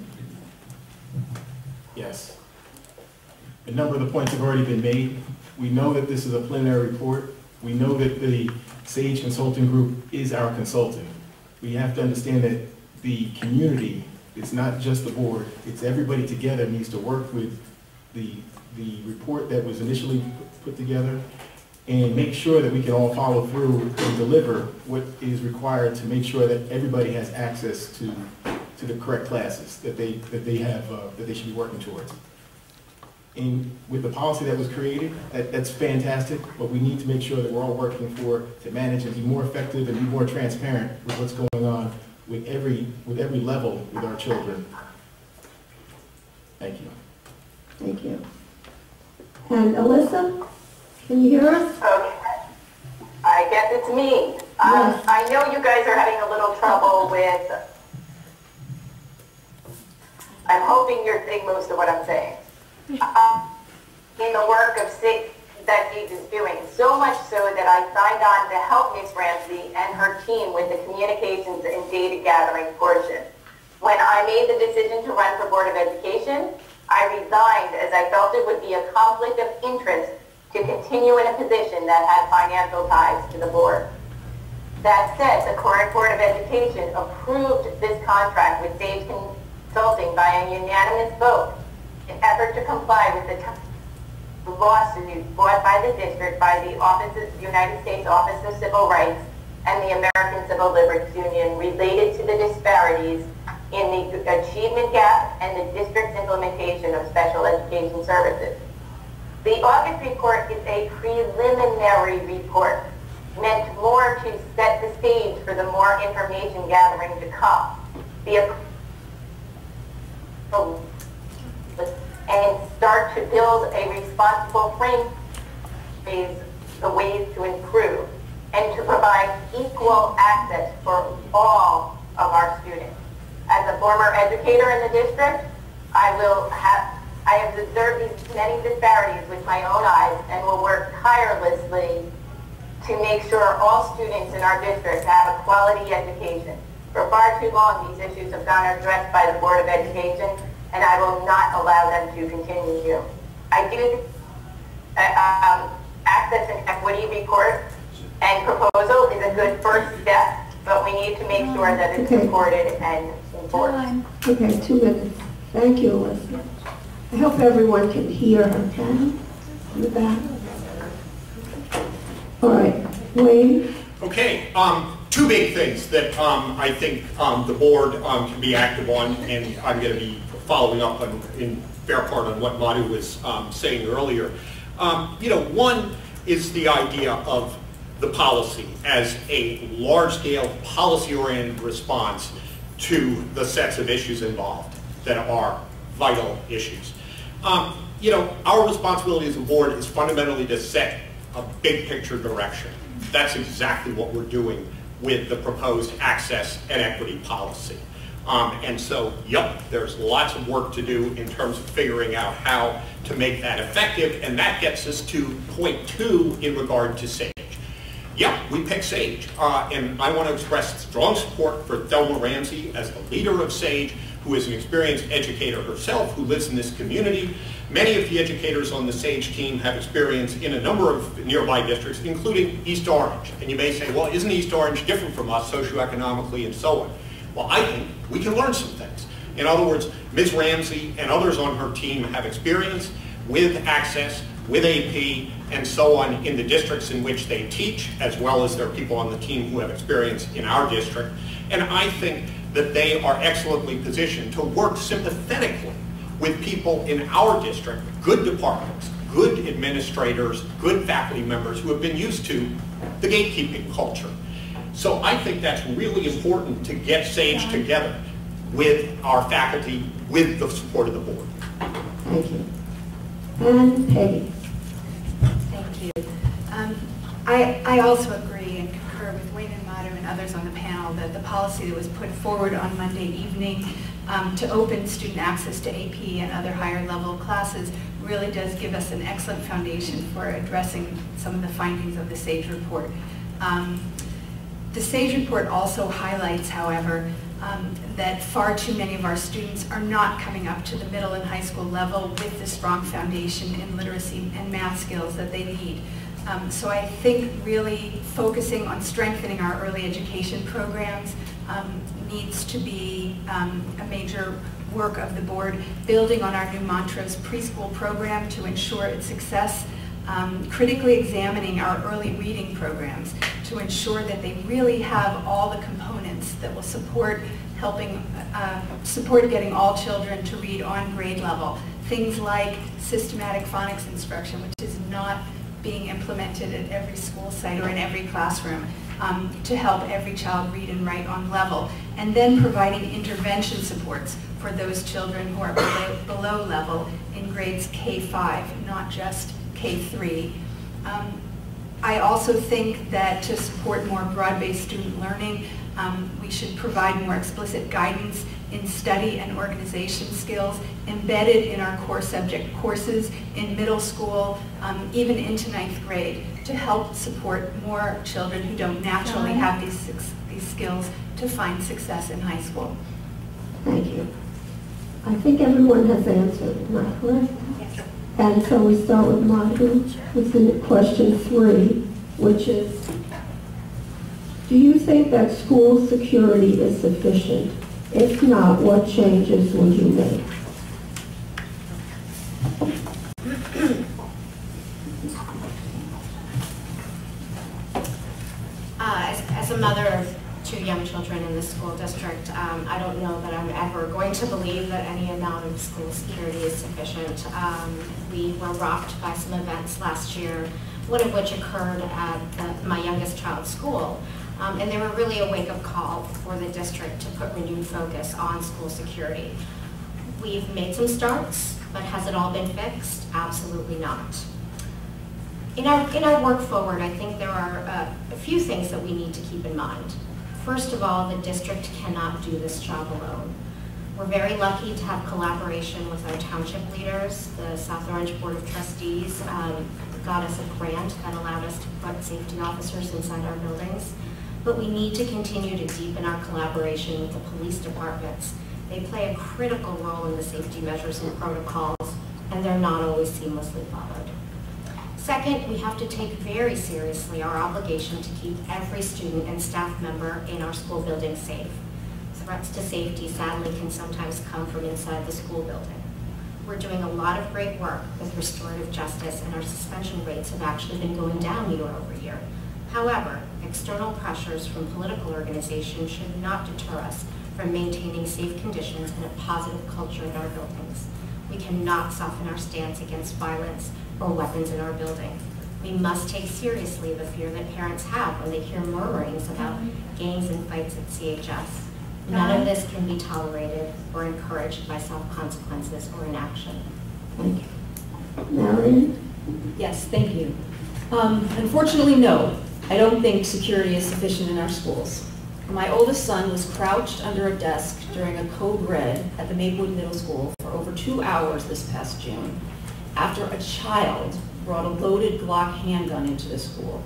Yes. A number of the points have already been made. We know that this is a preliminary report. We know that the SAGE Consulting Group is our consultant. We have to understand that the community, it's not just the board, it's everybody together needs to work with the report that was initially put together and make sure that we can all follow through and deliver what is required to make sure that everybody has access to the correct classes that they should be working towards. And with the policy that was created, that's fantastic, but we need to make sure that we're all working to manage and be more effective and be more transparent with what's going on with every level with our children. Thank you. Thank you. And Alyssa, can you hear us? Okay. I guess it's me. Yes. I know you guys are having a little trouble with, I'm hoping you're getting most of what I'm saying. In the work of SIG that SIG is doing, so much so that I signed on to help Ms. Ramsey and her team with the communications and data gathering portion. When I made the decision to run for Board of Education, I resigned as I felt it would be a conflict of interest to continue in a position that had financial ties to the board. That said, the current Board of Education approved this contract with SAGE Consulting by a unanimous vote in effort to comply with the lawsuit brought by the district by the United States Office of Civil Rights and the American Civil Liberties Union related to the disparities in the achievement gap and the district's implementation of special education services. The August report is a preliminary report meant more to set the stage for the more information gathering to come. And start to build a responsible framework, the ways to improve, and to provide equal access for all of our students. As a former educator in the district, I have observed these many disparities with my own eyes and will work tirelessly to make sure all students in our district have a quality education. For far too long, these issues have gone unaddressed by the Board of Education, and I will not allow them to continue. I do access and equity report and proposal is a good first we need to make sure that it's Okay. supported and enforced. Okay, 2 minutes. Thank you, Alyssa. I hope everyone can hear her, can? In the back. All right, Wayne? Okay, two big things that I think the board can be active on, and I'm going to be following up on, in fair part on what Madhu was saying earlier. One is the idea of the policy as a large-scale, policy-oriented response to the sets of issues involved that are vital issues. Our responsibility as a board is fundamentally to set a big picture direction. That's exactly what we're doing with the proposed access and equity policy. And so, there's lots of work to do in terms of figuring out how to make that effective, and that gets us to point 2 in regard to SAGE. We picked SAGE, and I want to express strong support for Thelma Ramsey as the leader of SAGE, who is an experienced educator herself, who lives in this community. Many of the educators on the SAGE team have experience in a number of nearby districts, including East Orange. And you may say, well, isn't East Orange different from us socioeconomically and so on? Well, I think we can learn some things. In other words, Ms. Ramsey and others on her team have experience with access, with AP, and so on in the districts in which they teach, as well as there are people on the team who have experience in our district. And I think that they are excellently positioned to work sympathetically with people in our district, good departments, good administrators, good faculty members who have been used to the gatekeeping culture. So I think that's really important to get SAGE together with our faculty, with the support of the board. Thank you. And Peggy? Thank you. I also agree and concur with Wayne and Madhu and others on the panel that the policy that was put forward on Monday evening to open student access to AP and other higher level classes really does give us an excellent foundation for addressing some of the findings of the SAGE report. The SAGE report also highlights, however, that far too many of our students are not coming up to the middle and high school level with the strong foundation in literacy and math skills that they need. So I think really focusing on strengthening our early education programs needs to be a major work of the board, building on our new Montrose preschool program to ensure its success, critically examining our early reading programs to ensure that they really have all the components that will support getting all children to read on grade level. Things like systematic phonics instruction, which is not being implemented at every school site or in every classroom, to help every child read and write on level. And then providing intervention supports for those children who are below level in grades K-5, not just K-3. I also think that to support more broad-based student learning, we should provide more explicit guidance in study and organization skills embedded in our core subject courses in middle school, even into 9th grade, to help support more children who don't naturally have these skills to find success in high school. Thank you. I think everyone has answered, am I correct? Yes. And so we start with Madhu, with the question 3, which is, do you think that school security is sufficient? If not, what changes would you make? As a mother of 2 young children in the school district, I don't know that I'm ever going to believe that any amount of school security is sufficient. We were rocked by some events last year, one of which occurred at my youngest child's school. And they were really a wake-up call for the district to put renewed focus on school security. We've made some starts, but has it all been fixed? Absolutely not. In our work forward, I think there are a few things that we need to keep in mind. First of all, the district cannot do this job alone. We're very lucky to have collaboration with our township leaders. The South Orange Board of Trustees got us a grant that allowed us to put safety officers inside our buildings. But we need to continue to deepen our collaboration with the police departments. They play a critical role in the safety measures and protocols, and they're not always seamlessly followed. Second, we have to take very seriously our obligation to keep every student and staff member in our school building safe. Threats to safety sadly can sometimes come from inside the school building. We're doing a lot of great work with restorative justice, and our suspension rates have actually been going down year over year. However, external pressures from political organizations should not deter us from maintaining safe conditions and a positive culture in our buildings. We cannot soften our stance against violence or weapons in our building. We must take seriously the fear that parents have when they hear murmurings about gangs and fights at CHS. None of this can be tolerated or encouraged by self-consequences or inaction. Thank you. Marion? Yes, thank you. Unfortunately, no. I don't think security is sufficient in our schools. My oldest son was crouched under a desk during a code red at the Maplewood Middle School for over 2 hours this past June after a child brought a loaded Glock handgun into the school.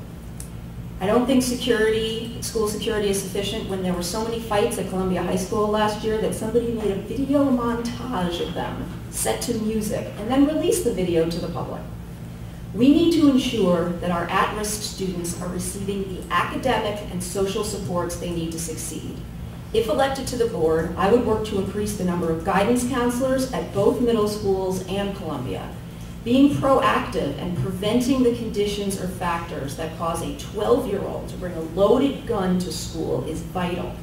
I don't think school security is sufficient when there were so many fights at Columbia High School last year that somebody made a video montage of them set to music and then released the video to the public. We need to ensure that our at-risk students are receiving the academic and social supports they need to succeed. If elected to the board, I would work to increase the number of guidance counselors at both middle schools and Columbia. Being proactive and preventing the conditions or factors that cause a 12-year-old to bring a loaded gun to school is vital.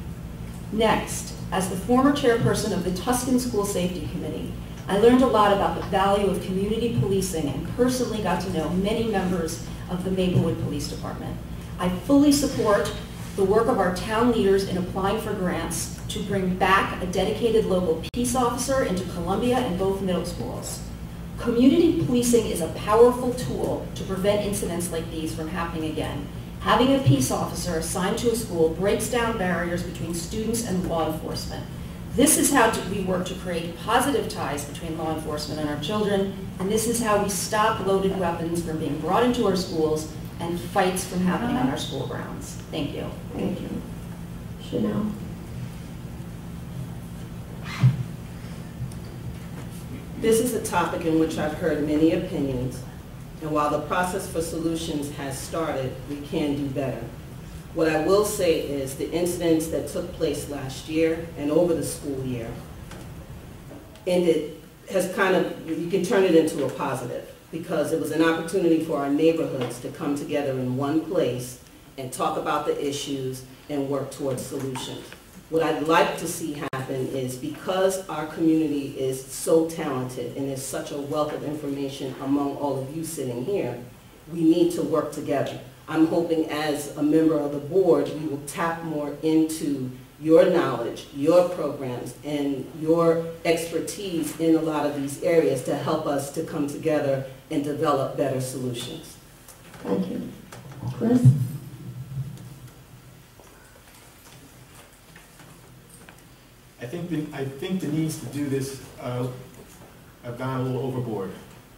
Next, as the former chairperson of the Tuscan School Safety Committee, I learned a lot about the value of community policing and personally got to know many members of the Maplewood Police Department. I fully support the work of our town leaders in applying for grants to bring back a dedicated local peace officer into Columbia and both middle schools. Community policing is a powerful tool to prevent incidents like these from happening again. Having a peace officer assigned to a school breaks down barriers between students and law enforcement. This is how we work to create positive ties between law enforcement and our children, and this is how we stop loaded weapons from being brought into our schools and fights from happening on our school grounds. Thank you. Thank you. Chanel? This is a topic in which I've heard many opinions, and while the process for solutions has started, we can do better. What I will say is the incidents that took place last year and over the school year has kind of, you can turn it into a positive, because it was an opportunity for our neighborhoods to come together in one place and talk about the issues and work towards solutions. What I'd like to see happen is, because our community is so talented and there's such a wealth of information among all of you sitting here, we need to work together. I'm hoping as a member of the board, we will tap more into your knowledge, your programs, and your expertise in a lot of these areas to help us to come together and develop better solutions. Thank you. Chris? I think the needs to do this have gone a little overboard,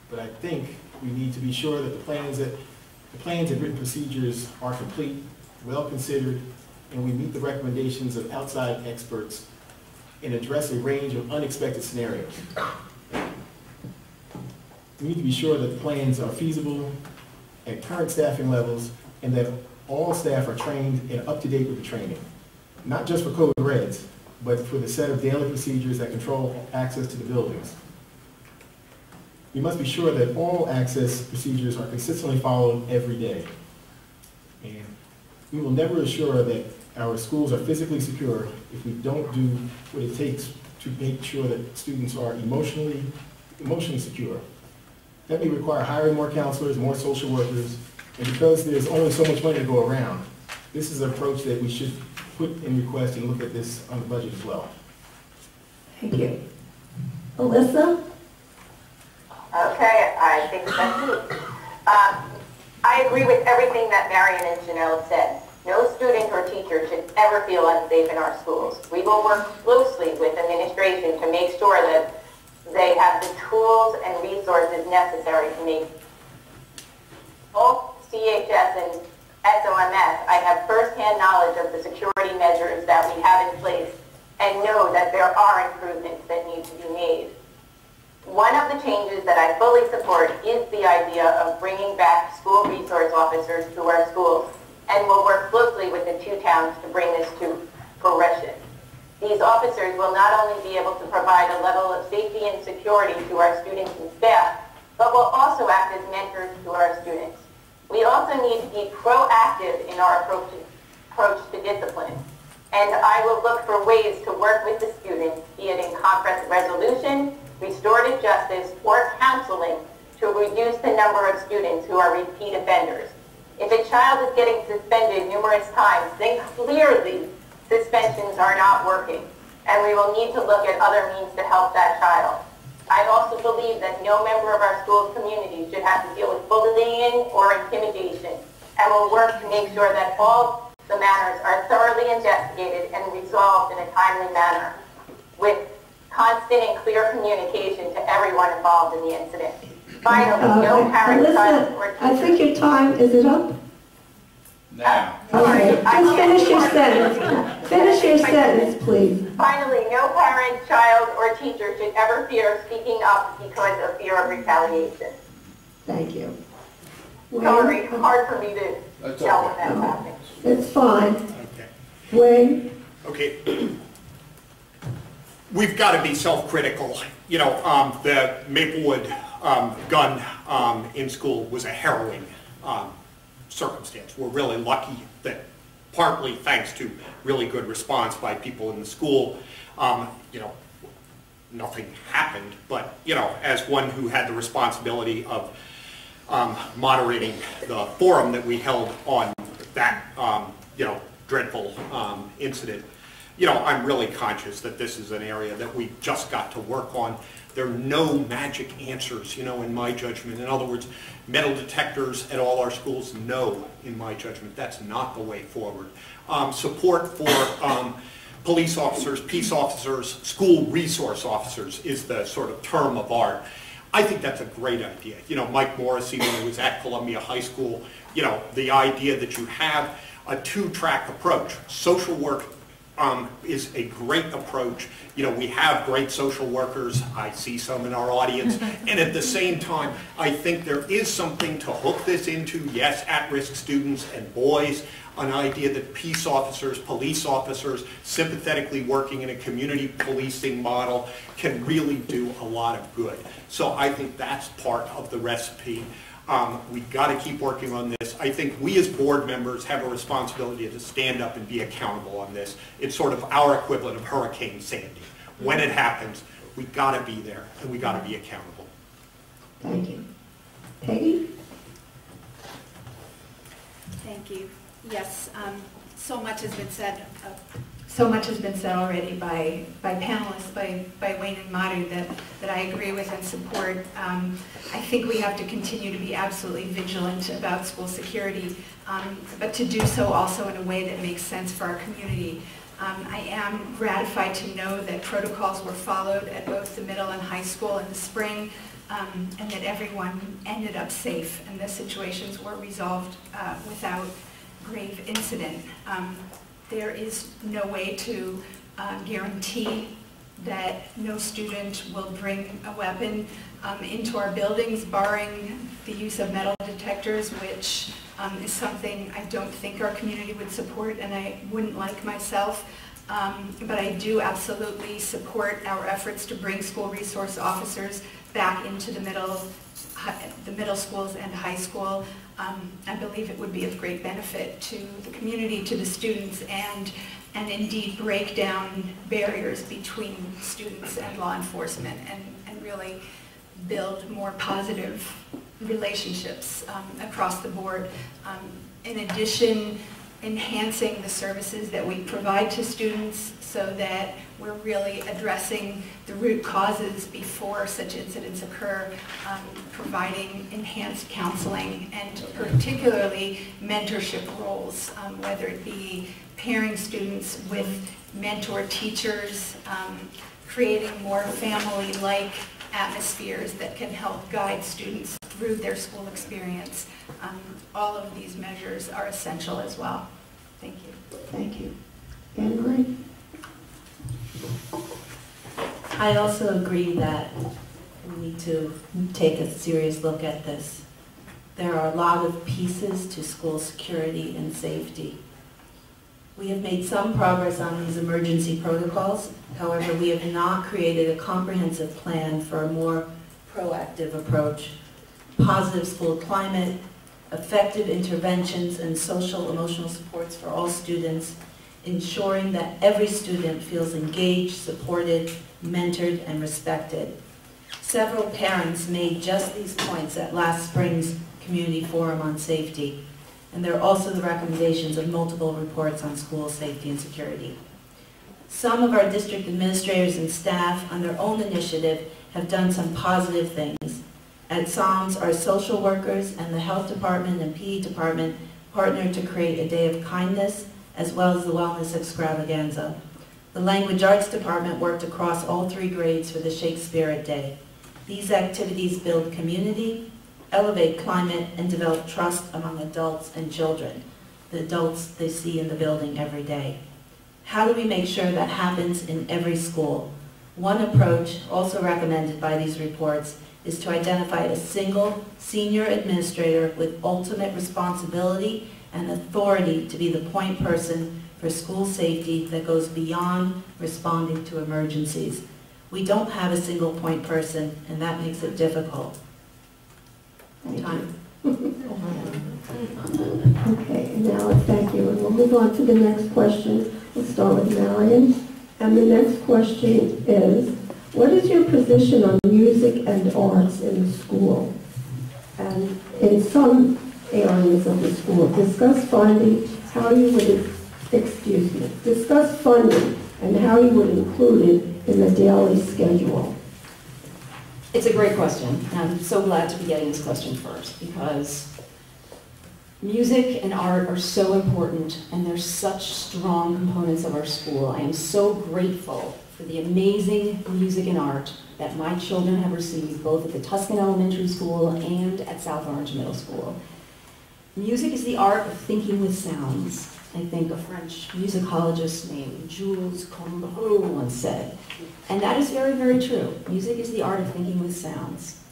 but I think we need to be sure that the plans and written procedures are complete, well considered, and we meet the recommendations of outside experts and address a range of unexpected scenarios. We need to be sure that the plans are feasible at current staffing levels and that all staff are trained and up to date with the training, not just for code reds, but for the set of daily procedures that control access to the buildings. We must be sure that all access procedures are consistently followed every day. And we will never assure that our schools are physically secure if we don't do what it takes to make sure that students are emotionally secure. That may require hiring more counselors, more social workers, and because there's only so much money to go around, this is an approach that we should put in request and look at this on the budget as well. Thank you. Alyssa? Okay, I think that's me. I agree with everything that Marion and Janelle said. No student or teacher should ever feel unsafe in our schools. We will work closely with administration to make sure that they have the tools and resources necessary to make both CHS and SOMS. I have firsthand knowledge of the security measures that we have in place and know that there are improvements that need to be made. One of the changes that I fully support is the idea of bringing back school resource officers to our schools, and will work closely with the two towns to bring this to fruition. These officers will not only be able to provide a level of safety and security to our students and staff, but will also act as mentors to our students. We also need to be proactive in our approach to discipline, and I will look for ways to work with the students, be it in conference resolution, restorative justice, or counseling to reduce the number of students who are repeat offenders. If a child is getting suspended numerous times, then clearly suspensions are not working, and we will need to look at other means to help that child. I also believe that no member of our school's community should have to deal with bullying or intimidation, and will work to make sure that all the matters are thoroughly investigated and resolved in a timely manner, with constant and clear communication to everyone involved in the incident. Finally, no parent, child, or teacher. I think your time, is it up? Now. Okay, just finish your sentence. Finish your sentence, please. Finally, no parent, child, or teacher should ever fear speaking up because of fear of retaliation. Thank you. Sorry, hard for me to That's tell okay. when that's happening. It's fine. Okay. Wayne? Okay. We've got to be self-critical. You know, the Maplewood gun in school was a harrowing circumstance. We're really lucky that, partly thanks to really good response by people in the school, you know, nothing happened. But, you know, as one who had the responsibility of moderating the forum that we held on that, you know, dreadful incident, you know, I'm really conscious that this is an area that we just got to work on. There are no magic answers, you know, in my judgment. In other words, metal detectors at all our schools, no, in my judgment. That's not the way forward. Support for police officers, peace officers, school resource officers is the sort of term of art. I think that's a great idea. You know, Mike Morrissey, when he was at Columbia High School, you know, the idea that you have a two-track approach. Social work is a great approach. You know, we have great social workers. I see some in our audience. And at the same time, I think there is something to hook this into, yes, at-risk students and boys, an idea that peace officers, police officers, sympathetically working in a community policing model can really do a lot of good. So I think that's part of the recipe. We've got to keep working on this. I think we as board members have a responsibility to stand up and be accountable on this. It's sort of our equivalent of Hurricane Sandy. When it happens, we've got to be there and we've got to be accountable. Thank you. Peggy? Thank you. Yes, so much has been said. So much has been said already by panelists, by Wayne and Madhu, that I agree with and support. I think we have to continue to be absolutely vigilant about school security, but to do so also in a way that makes sense for our community. I am gratified to know that protocols were followed at both the middle and high school in the spring, and that everyone ended up safe and the situations were resolved without grave incident. There is no way to guarantee that no student will bring a weapon into our buildings, barring the use of metal detectors, which is something I don't think our community would support and I wouldn't like myself. But I do absolutely support our efforts to bring school resource officers back into the middle schools and high school. I believe it would be of great benefit to the community, to the students, and indeed break down barriers between students and law enforcement and really build more positive relationships across the board. In addition, enhancing the services that we provide to students so that we're really addressing the root causes before such incidents occur, providing enhanced counseling and particularly mentorship roles, whether it be pairing students with mentor teachers, creating more family-like atmospheres that can help guide students through their school experience. All of these measures are essential as well. Thank you. Thank you. Anne Marie? I also agree that to take a serious look at this. There are a lot of pieces to school security and safety. We have made some progress on these emergency protocols. However, we have not created a comprehensive plan for a more proactive approach. Positive school climate, effective interventions, and social emotional supports for all students, ensuring that every student feels engaged, supported, mentored, and respected. Several parents made just these points at last spring's Community Forum on Safety, and there are also the recommendations of multiple reports on school safety and security. Some of our district administrators and staff, on their own initiative, have done some positive things. At SOMS, our social workers and the health department and PE department partnered to create a day of kindness, as well as the wellness extravaganza. The language arts department worked across all 3 grades for the Shakespeare Day. These activities build community, elevate climate, and develop trust among adults and children, the adults they see in the building every day. How do we make sure that happens in every school? One approach, also recommended by these reports, is to identify a single senior administrator with ultimate responsibility and authority to be the point person for school safety that goes beyond responding to emergencies. We don't have a single point person, and that makes it difficult. Time. Okay, now thank you, and we'll move on to the next question. We'll start with Marion. And the next question is, what is your position on music and arts in the school? And in some areas of the school, discuss funding, how you would, discuss funding and how you would include it in the daily schedule. It's a great question, and I'm so glad to be getting this question first, because music and art are so important, and they're such strong components of our school. I am so grateful for the amazing music and art that my children have received, both at the Tuscan Elementary School and at South Orange Middle School. Music is the art of thinking with sounds. I think a French musicologist named Jules Combrou once said. And that is very, very true. Music is the art of thinking with sounds.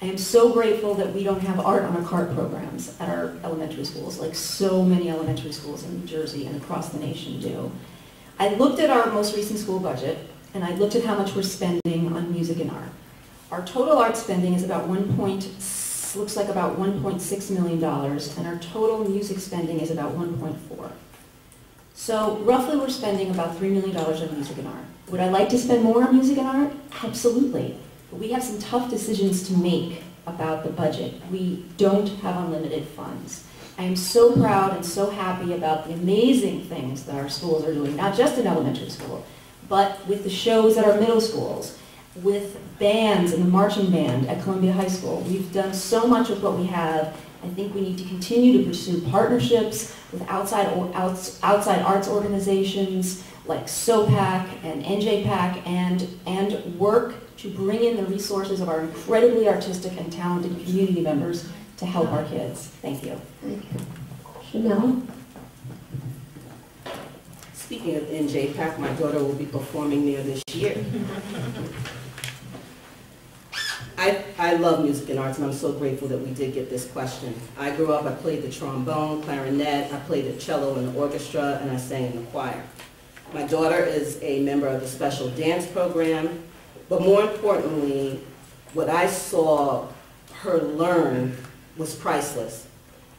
I am so grateful that we don't have art on our cart programs at our elementary schools, like so many elementary schools in New Jersey and across the nation do. I looked at our most recent school budget, and I looked at how much we're spending on music and art. Our total art spending is about looks like about $1.6 million, and our total music spending is about 1.4. So roughly we're spending about $3 million on music and art. Would I like to spend more on music and art? Absolutely. But we have some tough decisions to make about the budget. We don't have unlimited funds. I am so proud and so happy about the amazing things that our schools are doing, not just in elementary school, but with the shows at our middle schools, with bands and the marching band at Columbia High School. We've done so much with what we have. I think we need to continue to pursue partnerships with outside arts organizations like SOPAC and NJPAC and work to bring in the resources of our incredibly artistic and talented community members to help our kids. Thank you. Thank you. Chanel? Speaking of NJPAC, my daughter will be performing there this year. I love music and arts, and I'm so grateful that we did get this question. I grew up, I played the trombone, clarinet, I played the cello in the orchestra, and I sang in the choir. My daughter is a member of the special dance program, but more importantly, what I saw her learn was priceless.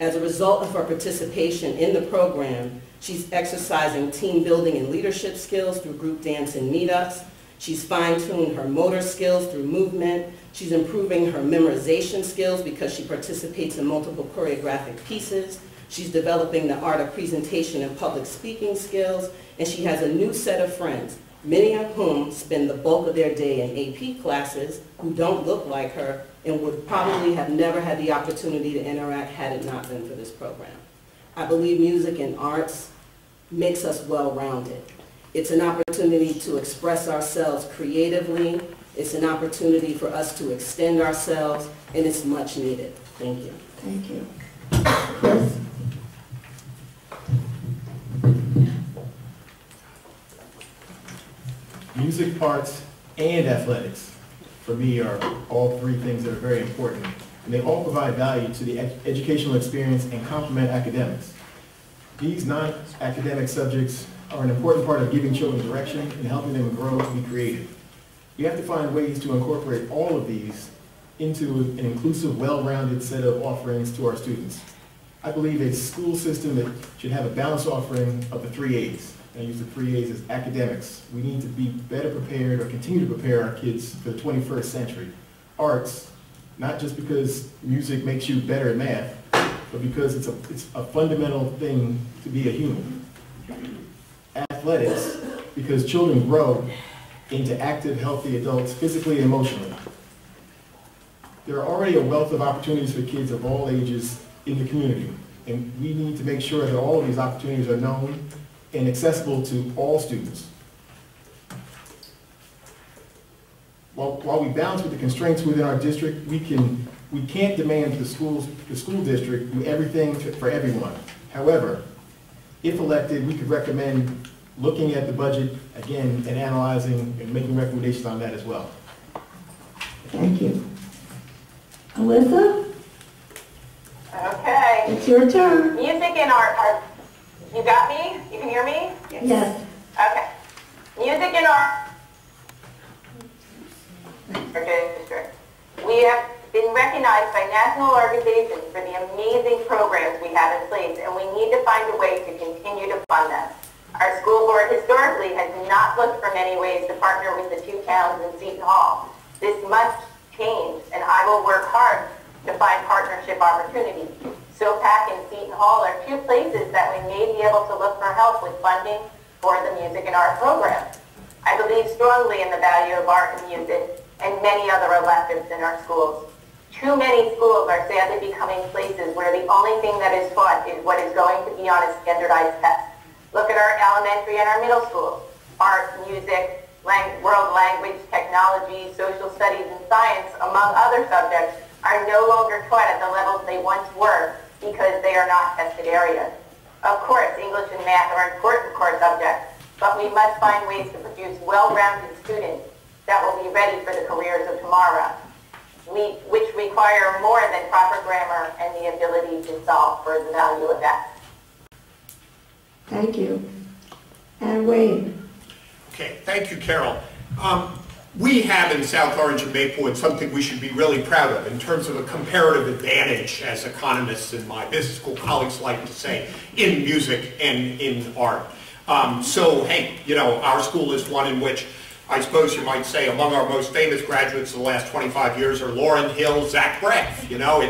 As a result of her participation in the program, she's exercising team building and leadership skills through group dance and meetups. She's fine-tuned her motor skills through movement. She's improving her memorization skills because she participates in multiple choreographic pieces. She's developing the art of presentation and public speaking skills. And she has a new set of friends, many of whom spend the bulk of their day in AP classes, who don't look like her and would probably have never had the opportunity to interact had it not been for this program. I believe music and arts makes us well-rounded. It's an opportunity to express ourselves creatively. It's an opportunity for us to extend ourselves, and it's much needed. Thank you. Thank you. Chris? Music, arts, and athletics. for me, are all three things that are very important. And they all provide value to the educational experience and complement academics. These non-academic subjects are an important part of giving children direction and helping them grow to be creative. We have to find ways to incorporate all of these into an inclusive, well-rounded set of offerings to our students. I believe a school system that should have a balanced offering of the 3 A's. I use the 3 A's as academics. We need to be better prepared or continue to prepare our kids for the 21st century. Arts, not just because music makes you better at math, but because it's a fundamental thing to be a human. Athletics, because children grow into active, healthy adults physically and emotionally. There are already a wealth of opportunities for kids of all ages in the community, and we need to make sure that all of these opportunities are known and accessible to all students. While we balance with the constraints within our district, we can't demand the school district do everything for everyone. However, if elected, we could recommend looking at the budget again and analyzing and making recommendations on that as well. Thank you. Alyssa? Okay. It's your turn. Music and art are, you got me? You can hear me? Yes. Okay. Music and art district. We have been recognized by national organizations for the amazing programs we have in place, and we need to find a way to continue to fund them. Our school board historically has not looked for many ways to partner with the two towns in Seton Hall. This must change, and I will work hard to find partnership opportunities. SOPAC and Seton Hall are two places that we may be able to look for help with funding for the music and art program. I believe strongly in the value of art and music and many other electives in our schools. Too many schools are sadly becoming places where the only thing that is taught is what is going to be on a standardized test. Look at our elementary and our middle schools. Art, music, world language, technology, social studies, and science, among other subjects, are no longer taught at the levels they once were because they are not tested areas. Of course, English and math are important core subjects, but we must find ways to produce well-rounded students that will be ready for the careers of tomorrow, which require more than proper grammar and the ability to solve for the value of that. Thank you. And Wayne. Okay, thank you, Carol. We have in South Orange and Maplewood something we should be really proud of in terms of a comparative advantage, as economists and my business school colleagues like to say, in music and in art. So, hey, you know, our school is one in which I suppose you might say among our most famous graduates of the last 25 years are Lauryn Hill, Zach Braff. You know,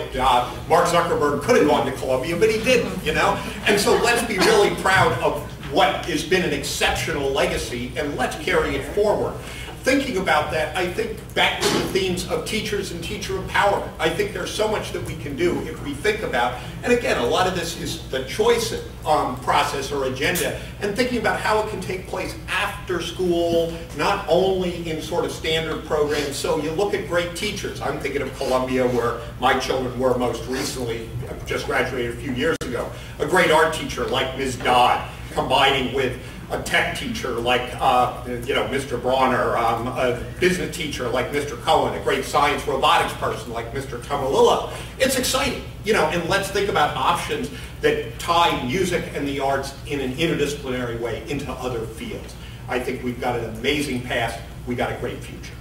Mark Zuckerberg could have gone to Columbia, but he didn't, you know. And so let's be really proud of what has been an exceptional legacy, and let's carry it forward. Thinking about that, I think back to the themes of teachers and teacher empowerment. I think there's so much that we can do if we think about, and again, a lot of this is the choice process or agenda, and thinking about how it can take place after school, not only in sort of standard programs. So you look at great teachers. I'm thinking of Columbia, where my children were most recently, just graduated a few years ago. A great art teacher like Ms. Dodd, combining with a tech teacher like, you know, Mr. Bronner, a business teacher like Mr. Cohen, a great science robotics person like Mr. Tamalilla. It's exciting, you know, and let's think about options that tie music and the arts in an interdisciplinary way into other fields. I think we've got an amazing past. We got a great future.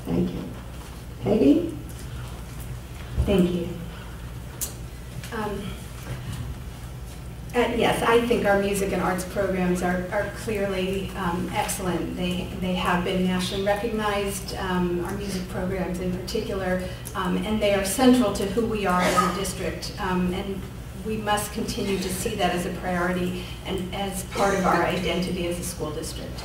Thank you. Peggy? Thank you. Yes, I think our music and arts programs are clearly excellent. They have been nationally recognized, our music programs in particular, and they are central to who we are as a district. And we must continue to see that as a priority and as part of our identity as a school district.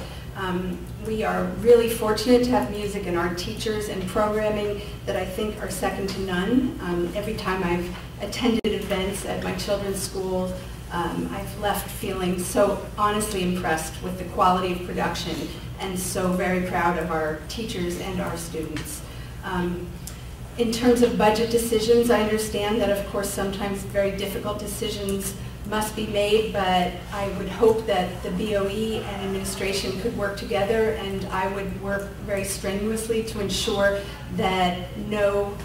We are really fortunate to have music and art teachers and programming that I think are second to none. Every time I've attended events at my children's school, I've left feeling so honestly impressed with the quality of production and so very proud of our teachers and our students. In terms of budget decisions, I understand that of course sometimes very difficult decisions must be made, but I would hope that the BOE and administration could work together, and I would work very strenuously to ensure that no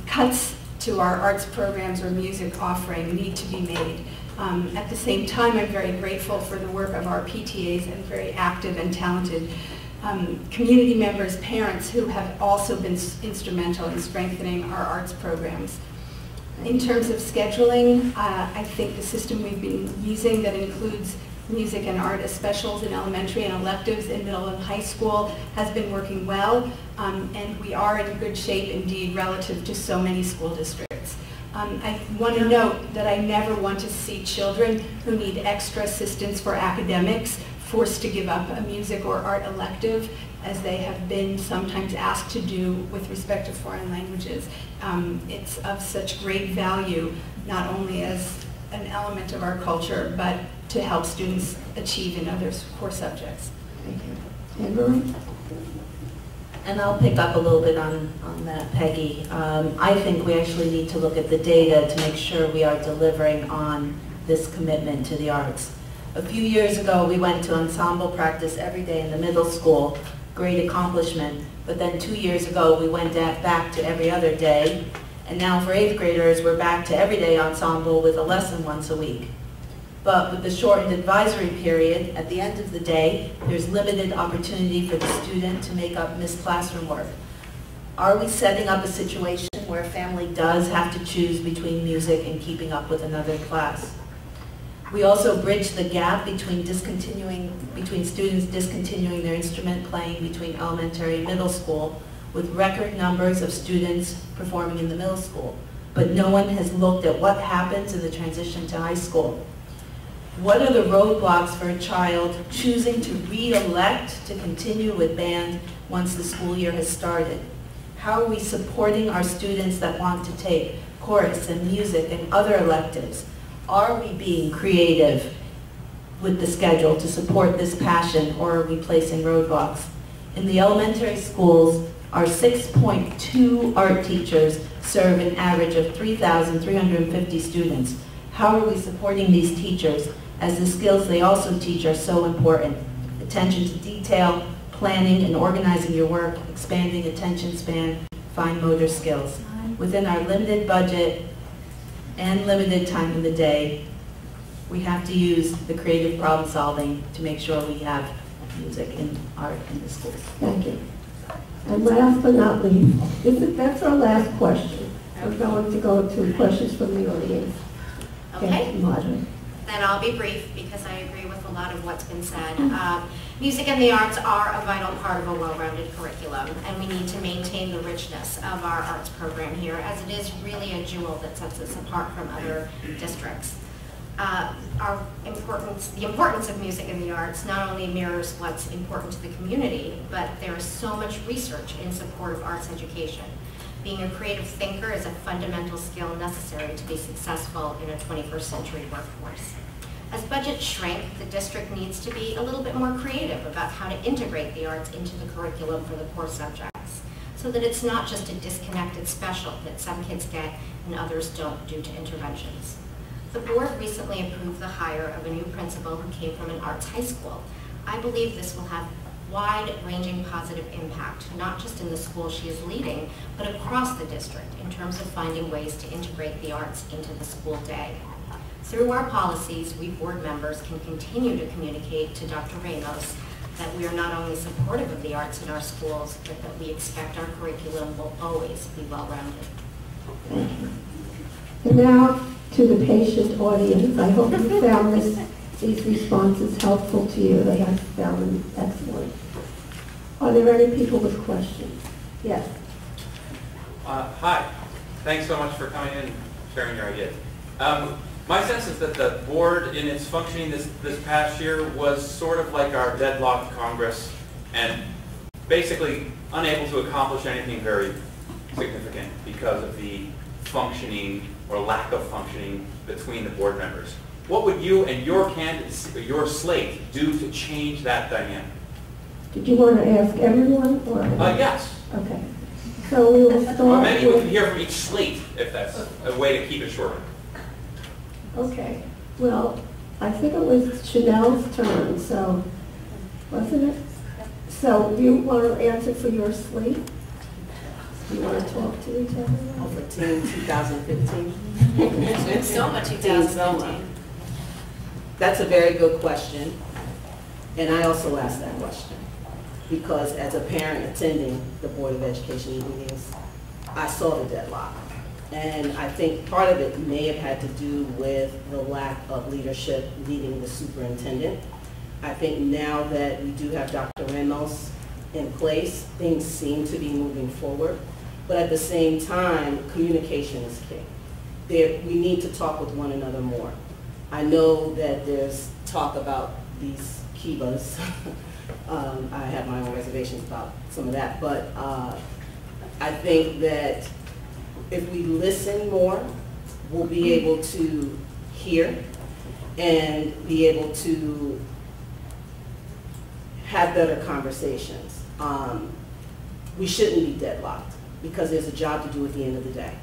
cuts to our arts programs or music offering need to be made. At the same time, I'm very grateful for the work of our PTAs and very active and talented community members, parents who have also been instrumental in strengthening our arts programs. In terms of scheduling, I think the system we've been using that includes music and art as specials in elementary and electives in middle and high school has been working well, and we are in good shape indeed relative to so many school districts. I want to note that I never want to see children who need extra assistance for academics forced to give up a music or art elective, as they have been sometimes asked to do with respect to foreign languages. It's of such great value, not only as an element of our culture, but to help students achieve in other core subjects. Thank you. Amber? And I'll pick up a little bit on that, Peggy. I think we actually need to look at the data to make sure we are delivering on this commitment to the arts. A few years ago, we went to ensemble practice every day in the middle school, great accomplishment. But then 2 years ago, we went back to every other day. And now for 8th graders, we're back to everyday ensemble with a lesson once a week. But with the shortened advisory period, at the end of the day, there's limited opportunity for the student to make up missed classroom work. Are we setting up a situation where a family does have to choose between music and keeping up with another class? We also bridge the gap between students discontinuing their instrument playing between elementary and middle school with record numbers of students performing in the middle school. But no one has looked at what happens in the transition to high school. What are the roadblocks for a child choosing to re-elect to continue with band once the school year has started? How are we supporting our students that want to take chorus and music and other electives? Are we being creative with the schedule to support this passion, or are we placing roadblocks? In the elementary schools, our 6.2 art teachers serve an average of 3,350 students. How are we supporting these teachers, as the skills they also teach are so important? Attention to detail, planning and organizing your work, expanding attention span, fine motor skills. Within our limited budget and limited time in the day, we have to use the creative problem solving to make sure we have music and art in the schools. Thank you. And last but not least, that's our last question. We're going to go to questions from the audience. Okay. Marjorie. Then I'll be brief because I agree with a lot of what's been said. Music and the arts are a vital part of a well-rounded curriculum, and we need to maintain the richness of our arts program here, as it is really a jewel that sets us apart from other districts. The importance of music and the arts not only mirrors what's important to the community, but there is so much research in support of arts education. Being a creative thinker is a fundamental skill necessary to be successful in a 21st century workforce. As budgets shrink, the district needs to be a little bit more creative about how to integrate the arts into the curriculum for the core subjects, so that it's not just a disconnected special that some kids get and others don't due to interventions. The board recently approved the hire of a new principal who came from an arts high school. I believe this will have wide-ranging positive impact, not just in the school she is leading, but across the district in terms of finding ways to integrate the arts into the school day. Through our policies, we board members can continue to communicate to Dr. Ramos that we are not only supportive of the arts in our schools, but that we expect our curriculum will always be well-rounded. Thank you. And now to the patient audience. I hope you found these responses helpful to you. They have found them excellent. Are there any people with questions? Yes. Hi. Thanks so much for coming in and sharing your ideas. My sense is that the board in its functioning this past year was sort of like our deadlocked Congress and basically unable to accomplish anything very significant because of the functioning or lack of functioning between the board members. What would you and your candidates, your slate, do to change that dynamic? Did you want to ask everyone? Or? Yes. Okay. So we will start Or maybe we with... can hear from each slate, if that's a way to keep it shorter. Okay. Well, I think it was Chanel's turn, so, wasn't it? So, do you want to answer for your sleep? Do you want to talk to each other? Oh, for Team 2015? It's so much 2015. That's a very good question. And I also asked that question because as a parent attending the Board of Education meetings, I saw the deadlock. And I think part of it may have had to do with the lack of leadership leading the superintendent. I think now that we do have Dr. Ramos in place, things seem to be moving forward. But at the same time, communication is key. We need to talk with one another more. I know that there's talk about these kivas. I have my own reservations about some of that, but I think that if we listen more, we'll be able to hear and be able to have better conversations. We shouldn't be deadlocked because there's a job to do at the end of the day.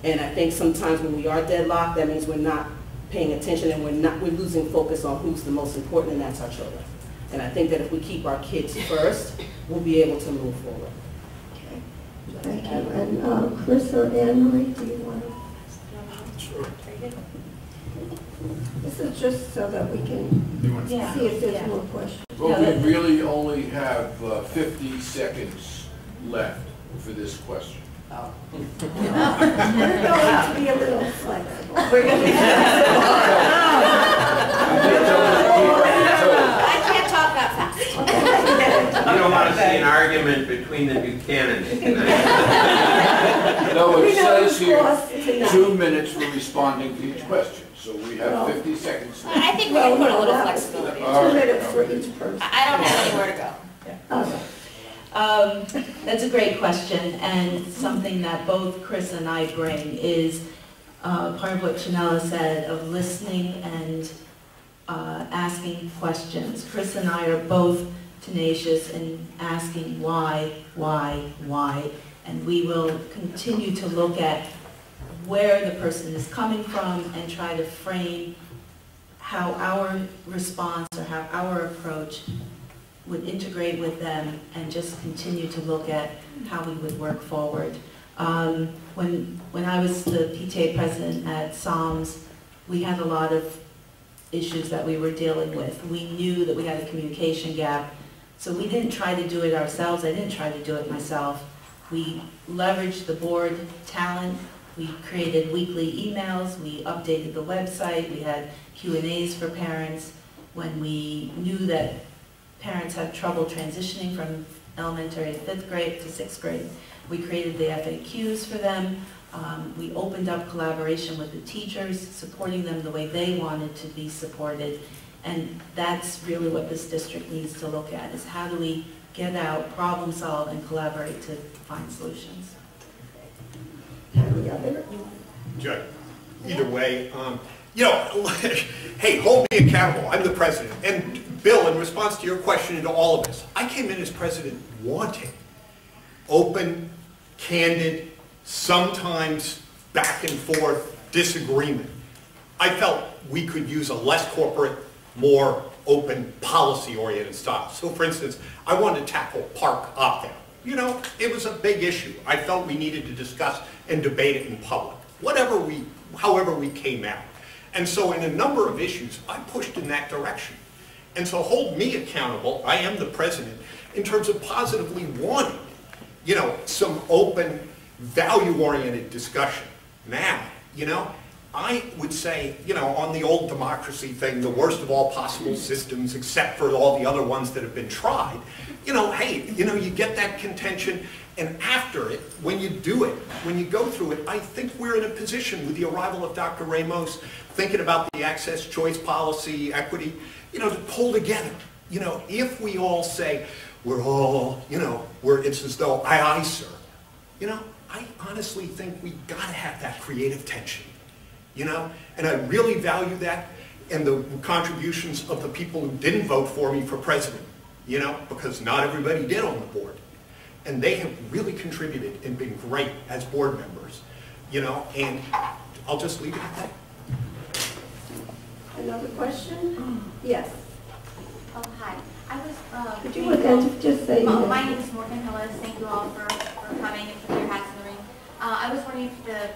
And I think sometimes when we are deadlocked, that means we're not paying attention and we're losing focus on who's the most important, and that's our children. And I think that if we keep our kids first, we'll be able to move forward. Okay. Thank you. And Chris or Anne-Marie, do you want to? Sure. This is just so that we can see if there's more questions. Well, we really only have 50 seconds left for this question. Oh. We're going to be a little flexible. We're going to be I can't talk that fast. You don't want to see an argument between the Buchanans tonight. No, it says here 2 minutes for responding to each question. So we have 50 seconds left. I think we can put a little flexibility. 2 minutes for each person. I don't have anywhere to go. Okay. That's a great question, and something that both Chris and I bring is part of what Chanela said of listening and asking questions. Chris and I are both tenacious in asking why, and we will continue to look at where the person is coming from and try to frame how our response or how our approach would integrate with them and just continue to look at how we would work forward. When I was the PTA president at SOMS, we had a lot of issues that we were dealing with. We knew that we had a communication gap, so we didn't try to do it ourselves. I didn't try to do it myself. We leveraged the board talent. We created weekly emails. We updated the website. We had Q&As for parents. When we knew that parents had trouble transitioning from elementary to 5th grade to 6th grade, we created the FAQs for them. We opened up collaboration with the teachers, supporting them the way they wanted to be supported. And that's really what this district needs to look at, is how do we get out, problem solve, and collaborate to find solutions. Any other? Judge, either way, hey, hold me accountable. I'm the president. And Bill, in response to your question and to all of us, I came in as president wanting open, candid, sometimes back and forth disagreement. I felt we could use a less corporate, more open, policy-oriented style. So, for instance, I wanted to tackle park opt-out. You know, it was a big issue. I felt we needed to discuss and debate it in public, however we came out. And so in a number of issues, I pushed in that direction. And so hold me accountable, I am the president, in terms of positively wanting, some open, value-oriented discussion. Now, I would say, on the old democracy thing, the worst of all possible systems, except for all the other ones that have been tried, hey, you get that contention, and after it, when you do it, when you go through it, I think we're in a position with the arrival of Dr. Ramos, thinking about the access choice policy, equity, to pull together. If we all say, we're all, it's as though, aye, sir. I honestly think we gotta have that creative tension. And I really value that and the contributions of the people who didn't vote for me for president, because not everybody did on the board. And they have really contributed and been great as board members, and I'll just leave it at that. Another question? Yes. Oh, hi. I was, Could you again just say your my name? name is Morgan Hillis. Thank you all for coming and putting your hats in the ring. I was wondering if the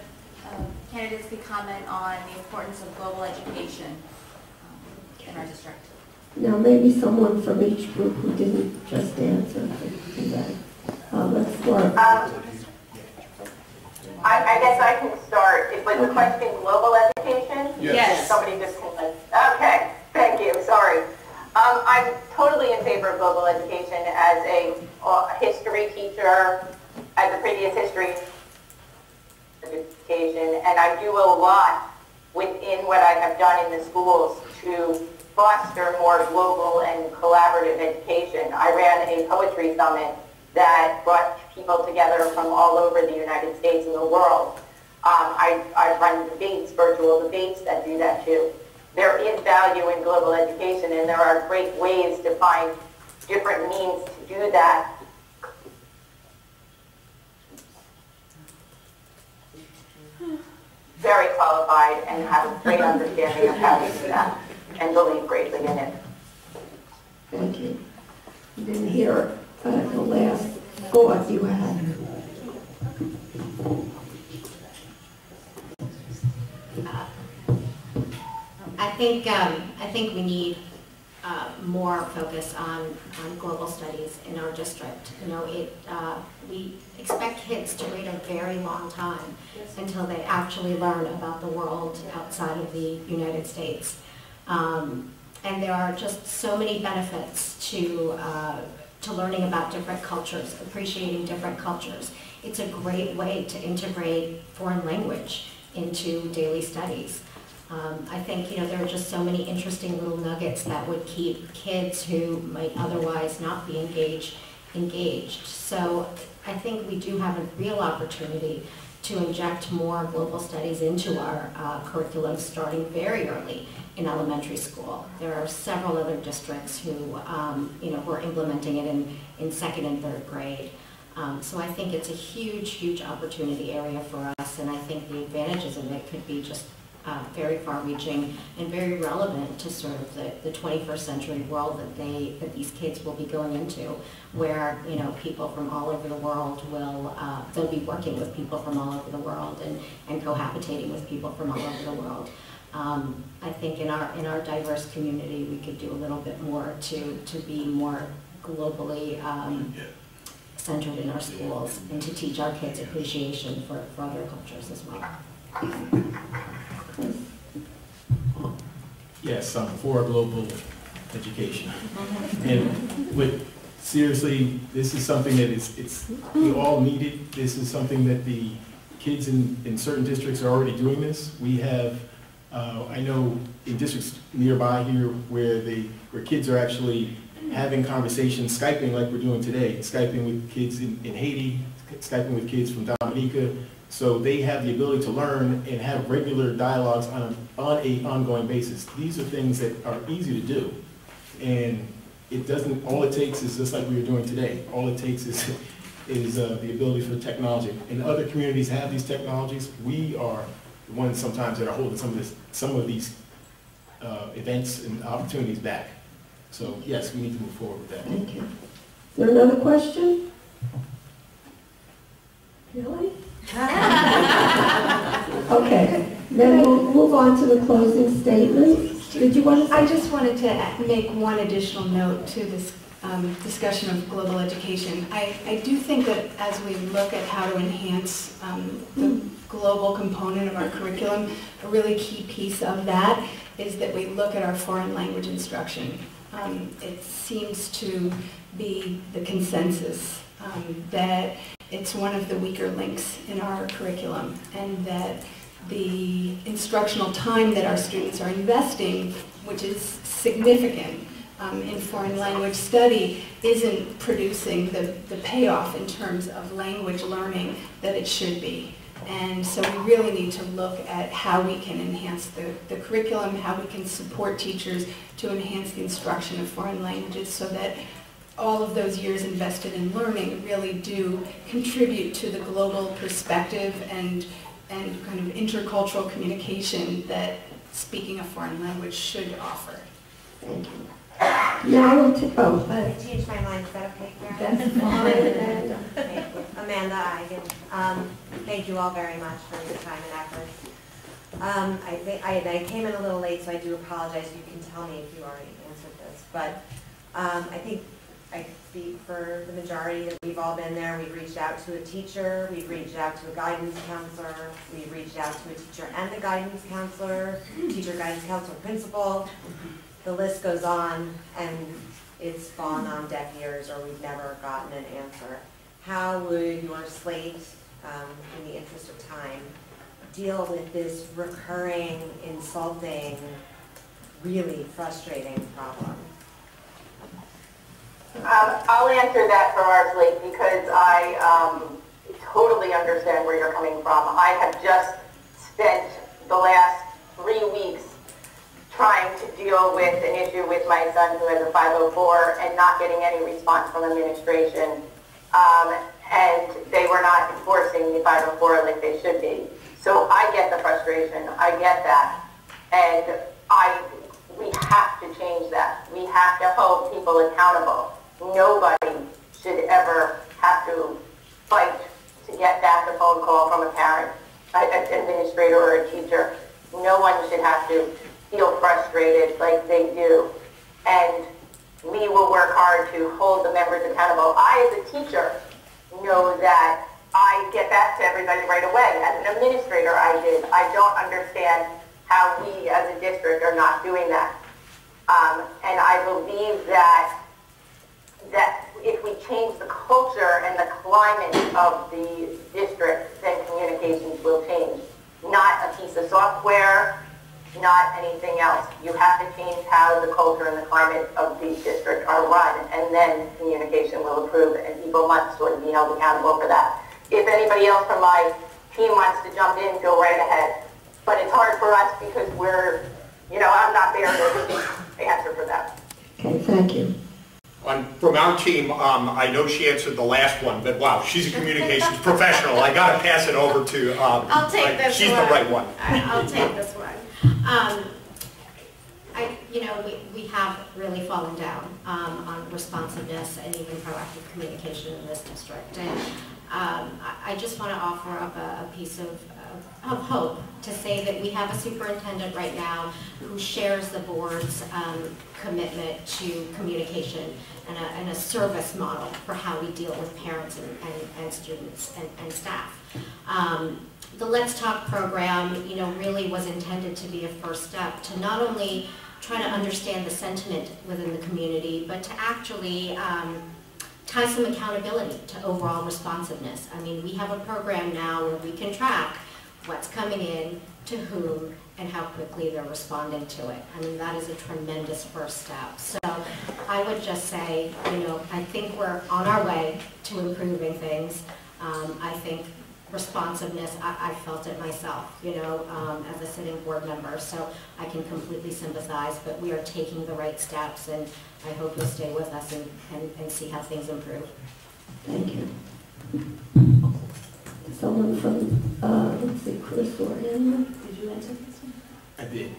candidates could comment on the importance of global education in our district. Now, maybe someone from each group who didn't just answer could do that. Let's start. I guess I can start. It was the question global education? Yes. Somebody just called. Okay, thank you, sorry. I'm totally in favor of global education as a history teacher, as a previous history education, and I do a lot within what I have done in the schools to foster more global and collaborative education. I ran a poetry summit that brought people together from all over the United States and the world. I run debates, virtual debates that do that too. There is value in global education, and there are great ways to find different means to do that. Very qualified and have a great understanding of how to do that and believe greatly in it. Thank you. You didn't hear the last thought you had. I think we need more focus on global studies in our district. You know, we expect kids to wait a very long time until they actually learn about the world outside of the United States. And there are just so many benefits to learning about different cultures, appreciating different cultures. It's a great way to integrate foreign language into daily studies. I think, you know, there are just so many interesting little nuggets that would keep kids who might otherwise not be engaged. So I think we do have a real opportunity to inject more global studies into our curriculum starting very early in elementary school. There are several other districts who, you know, who are implementing it in second and third grade. So I think it's a huge, huge opportunity area for us, and I think the advantages of it could be just very far-reaching and very relevant to sort of the 21st century world that these kids will be going into, where, you know, people from all over the world will they'll be working with people from all over the world and cohabitating with people from all over the world. I think in our diverse community we could do a little bit more to be more globally centered in our schools and to teach our kids appreciation for other cultures as well. Yes, I'm for global education. And seriously, this is something that we all need it. This is something that the kids in certain districts are already doing this. We have, I know in districts nearby here where kids are actually having conversations, Skyping like we're doing today, Skyping with kids in Haiti, Skyping with kids from Dominica. So they have the ability to learn and have regular dialogues on an ongoing basis. These are things that are easy to do. And it doesn't, all it takes is just like we were doing today. All it takes is the ability for technology. And other communities have these technologies. We are the ones sometimes that are holding some of these events and opportunities back. So yes, we need to move forward with that. Thank you. Is there another question? Really? Okay, then we'll move on to the closing statements. Did you want to say? I just wanted to make one additional note to this discussion of global education. I do think that as we look at how to enhance the global component of our curriculum, a really key piece of that is that we look at our foreign language instruction. It seems to be the consensus that it's one of the weaker links in our curriculum, and that the instructional time that our students are investing, which is significant in foreign language study, isn't producing the payoff in terms of language learning that it should be. And so we really need to look at how we can enhance the curriculum, how we can support teachers to enhance the instruction of foreign languages so that all of those years invested in learning really do contribute to the global perspective and kind of intercultural communication that speaking a foreign language should offer. Thank you. Now we'll I changed my mind. Is that okay, Karen? That's fine, Amanda. Thank you. Amanda Eigen. Thank you all very much for your time and efforts. I came in a little late, so I do apologize. You can tell me if you already answered this. But I think I speak for the majority that we've all been there. We've reached out to a teacher. We've reached out to a guidance counselor. We've reached out to a teacher and a guidance counselor, teacher, guidance counselor, principal. The list goes on, and it's fallen on deaf ears, or we've never gotten an answer. How would your slate, in the interest of time, deal with this recurring, insulting, really frustrating problem? I'll answer that for our slate because I totally understand where you're coming from. I have just spent the last 3 weeks trying to deal with an issue with my son who has a 504 and not getting any response from administration. And they were not enforcing the 504 like they should be. So I get the frustration. I get that. And we have to change that. We have to hold people accountable. Nobody should ever have to fight to get back a phone call from a parent, an administrator, or a teacher. No one should have to feel frustrated like they do. And we will work hard to hold the members accountable. I, as a teacher, know that I get back to everybody right away. As an administrator, I did. I don't understand how we, as a district, are not doing that. And I believe that if we change the culture and the climate of the district, then communications will change. Not a piece of software, not anything else. You have to change how the culture and the climate of the district are run, and then communication will improve, and people must sort of be held accountable for that. If anybody else from my team wants to jump in, go right ahead. But it's hard for us because we're, I'm not there to answer for that. Okay, thank you. From our team, I know she answered the last one, but wow, she's a communications professional. I got to pass it over to, I'll take this she's one. the right one. I'll take this one. We have really fallen down on responsiveness and even proactive communication in this district. And I just want to offer up a piece of hope to say that we have a superintendent right now who shares the board's commitment to communication and a service model for how we deal with parents and students and staff. The Let's Talk program, really was intended to be a first step to not only try to understand the sentiment within the community, but to actually tie some accountability to overall responsiveness. I mean, we have a program now where we can track what's coming in, to whom, and how quickly they're responding to it. I mean, that is a tremendous first step. So I would just say, I think we're on our way to improving things. I think responsiveness, I felt it myself, as a sitting board member, so I can completely sympathize, but we are taking the right steps, and I hope you'll stay with us and see how things improve. Thank you. Someone from, let's see, Chris or Anna? Did you answer this one? I did.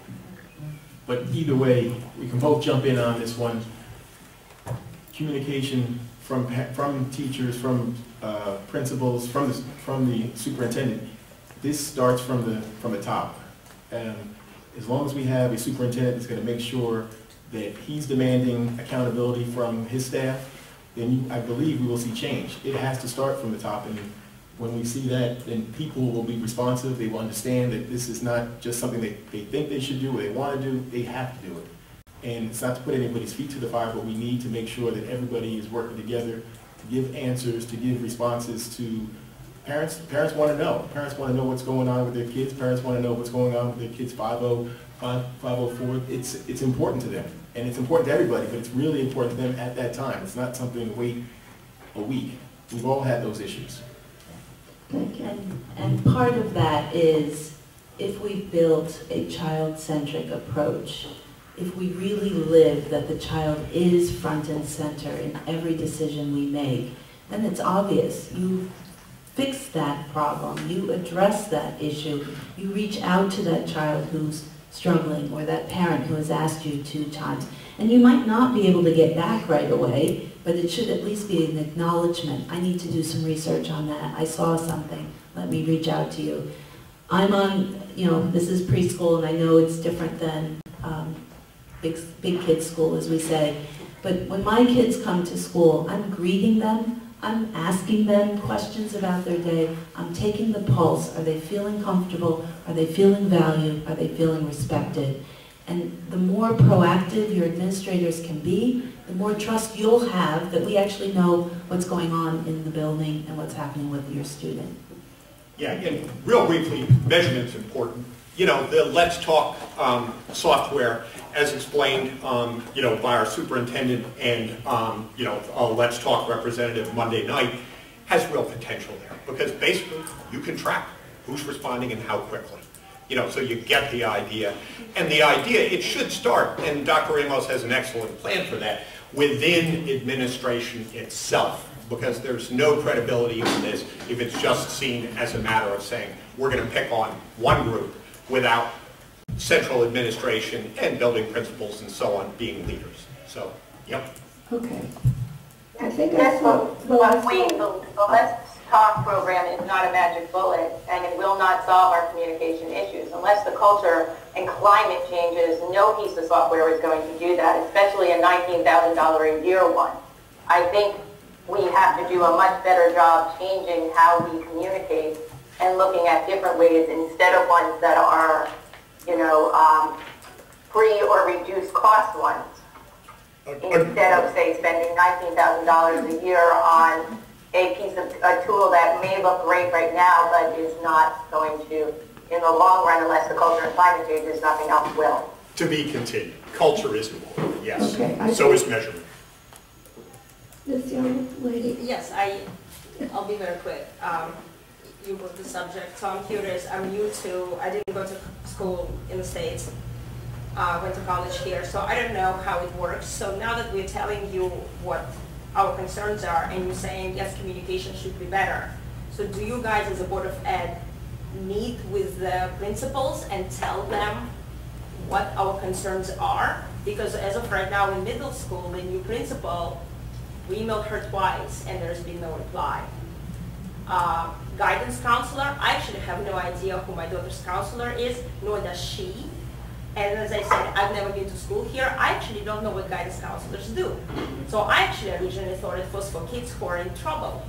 But either way, we can both jump in on this one. Communication from teachers, from principals, from the superintendent. This starts from the top. And as long as we have a superintendent that's going to make sure that he's demanding accountability from his staff, then I believe we will see change. It has to start from the top, and when we see that, then people will be responsive. They will understand that this is not just something they think they should do or they want to do, they have to do it. And it's not to put anybody's feet to the fire, but we need to make sure that everybody is working together to give answers, to give responses to parents. Parents want to know. Parents want to know what's going on with their kids. Parents want to know what's going on with their kids' 504. It's important to them. And it's important to everybody, but it's really important to them at that time. It's not something to wait a week. We've all had those issues. And part of that is if we built a child-centric approach, if we really live that the child is front and center in every decision we make, then it's obvious. You fix that problem, you address that issue, you reach out to that child who's struggling, or that parent who has asked you 2 times. And you might not be able to get back right away, but it should at least be an acknowledgement. I need to do some research on that. I saw something. Let me reach out to you. I'm on, this is preschool, and I know it's different than big kids school, as we say. But when my kids come to school, I'm greeting them. I'm asking them questions about their day. I'm taking the pulse. Are they feeling comfortable? Are they feeling valued? Are they feeling respected? And the more proactive your administrators can be, the more trust you'll have that we actually know what's going on in the building and what's happening with your student. Yeah, and real briefly, measurement's important. The Let's Talk software, as explained, by our superintendent and, a Let's Talk representative Monday night, has real potential there. Because basically, you can track who's responding and how quickly. So you get the idea. And the idea, it should start, and Dr. Ramos has an excellent plan for that, within administration itself. Because there's no credibility in this if it's just seen as a matter of saying, we're going to pick on one group without central administration and building principals and so on being leaders. So, yep. Okay. I think Yes, the Let's Talk program is not a magic bullet, and it will not solve our communication issues. Unless the culture and climate changes, no piece of software is going to do that, especially a $19,000 a year one. I think we have to do a much better job changing how we communicate and looking at different ways instead of ones that are, free or reduced cost ones. Instead of, say, spending $19,000 a year on a tool that may look great right now, but is not going to, in the long run, unless the culture and climate changes, nothing else will. To be continued. Culture is important, yes. Okay, so is measurement. This young lady. Yes, I'll be very quick. You brought the subject, so I'm curious. I didn't go to school in the States. Went to college here, so I don't know how it works. So now that we're telling you what our concerns are, and you're saying, yes, communication should be better. So do you guys as a Board of Ed meet with the principals and tell them what our concerns are? Because as of right now in middle school, the new principal, we emailed her twice and there's been no reply. Guidance counselor, I actually have no idea who my daughter's counselor is, nor does she. And as I said, I've never been to school here. I actually don't know what guidance counselors do. So I actually originally thought it was for kids who are in trouble,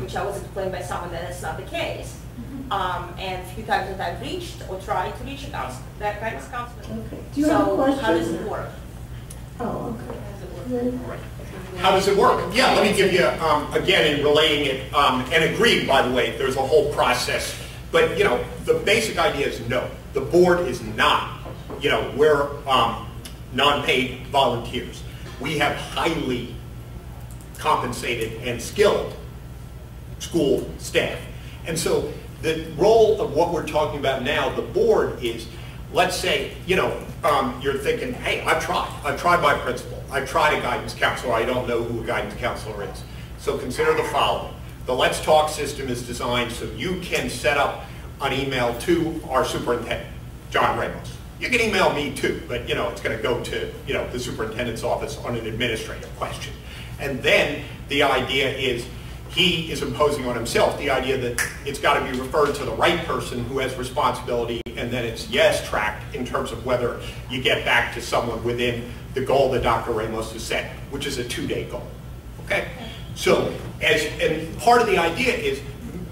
which I was explained by someone that that's not the case. And a few times that I've reached or tried to reach that guidance counselor. Okay. Do you have a question? How does it work? Oh, okay. How does it work? Yeah, let me give you, again, in relaying it, and agreed, by the way, there's a whole process. But, the basic idea is no. The board is not, we're non-paid volunteers. We have highly compensated and skilled school staff. And so the role of what we're talking about now, the board is, let's say, you're thinking, hey, I've tried my principal. I've tried a guidance counselor. I don't know who a guidance counselor is. So consider the following. The Let's Talk system is designed so you can set up an email to our superintendent, John Ramos. You can email me too, but it's going to go to the superintendent's office on an administrative question. And then the idea is he is imposing on himself the idea that it's got to be referred to the right person who has responsibility, and then it's tracked in terms of whether you get back to someone within the goal that Dr. Ramos has set, which is a 2-day goal. Okay? So, and part of the idea is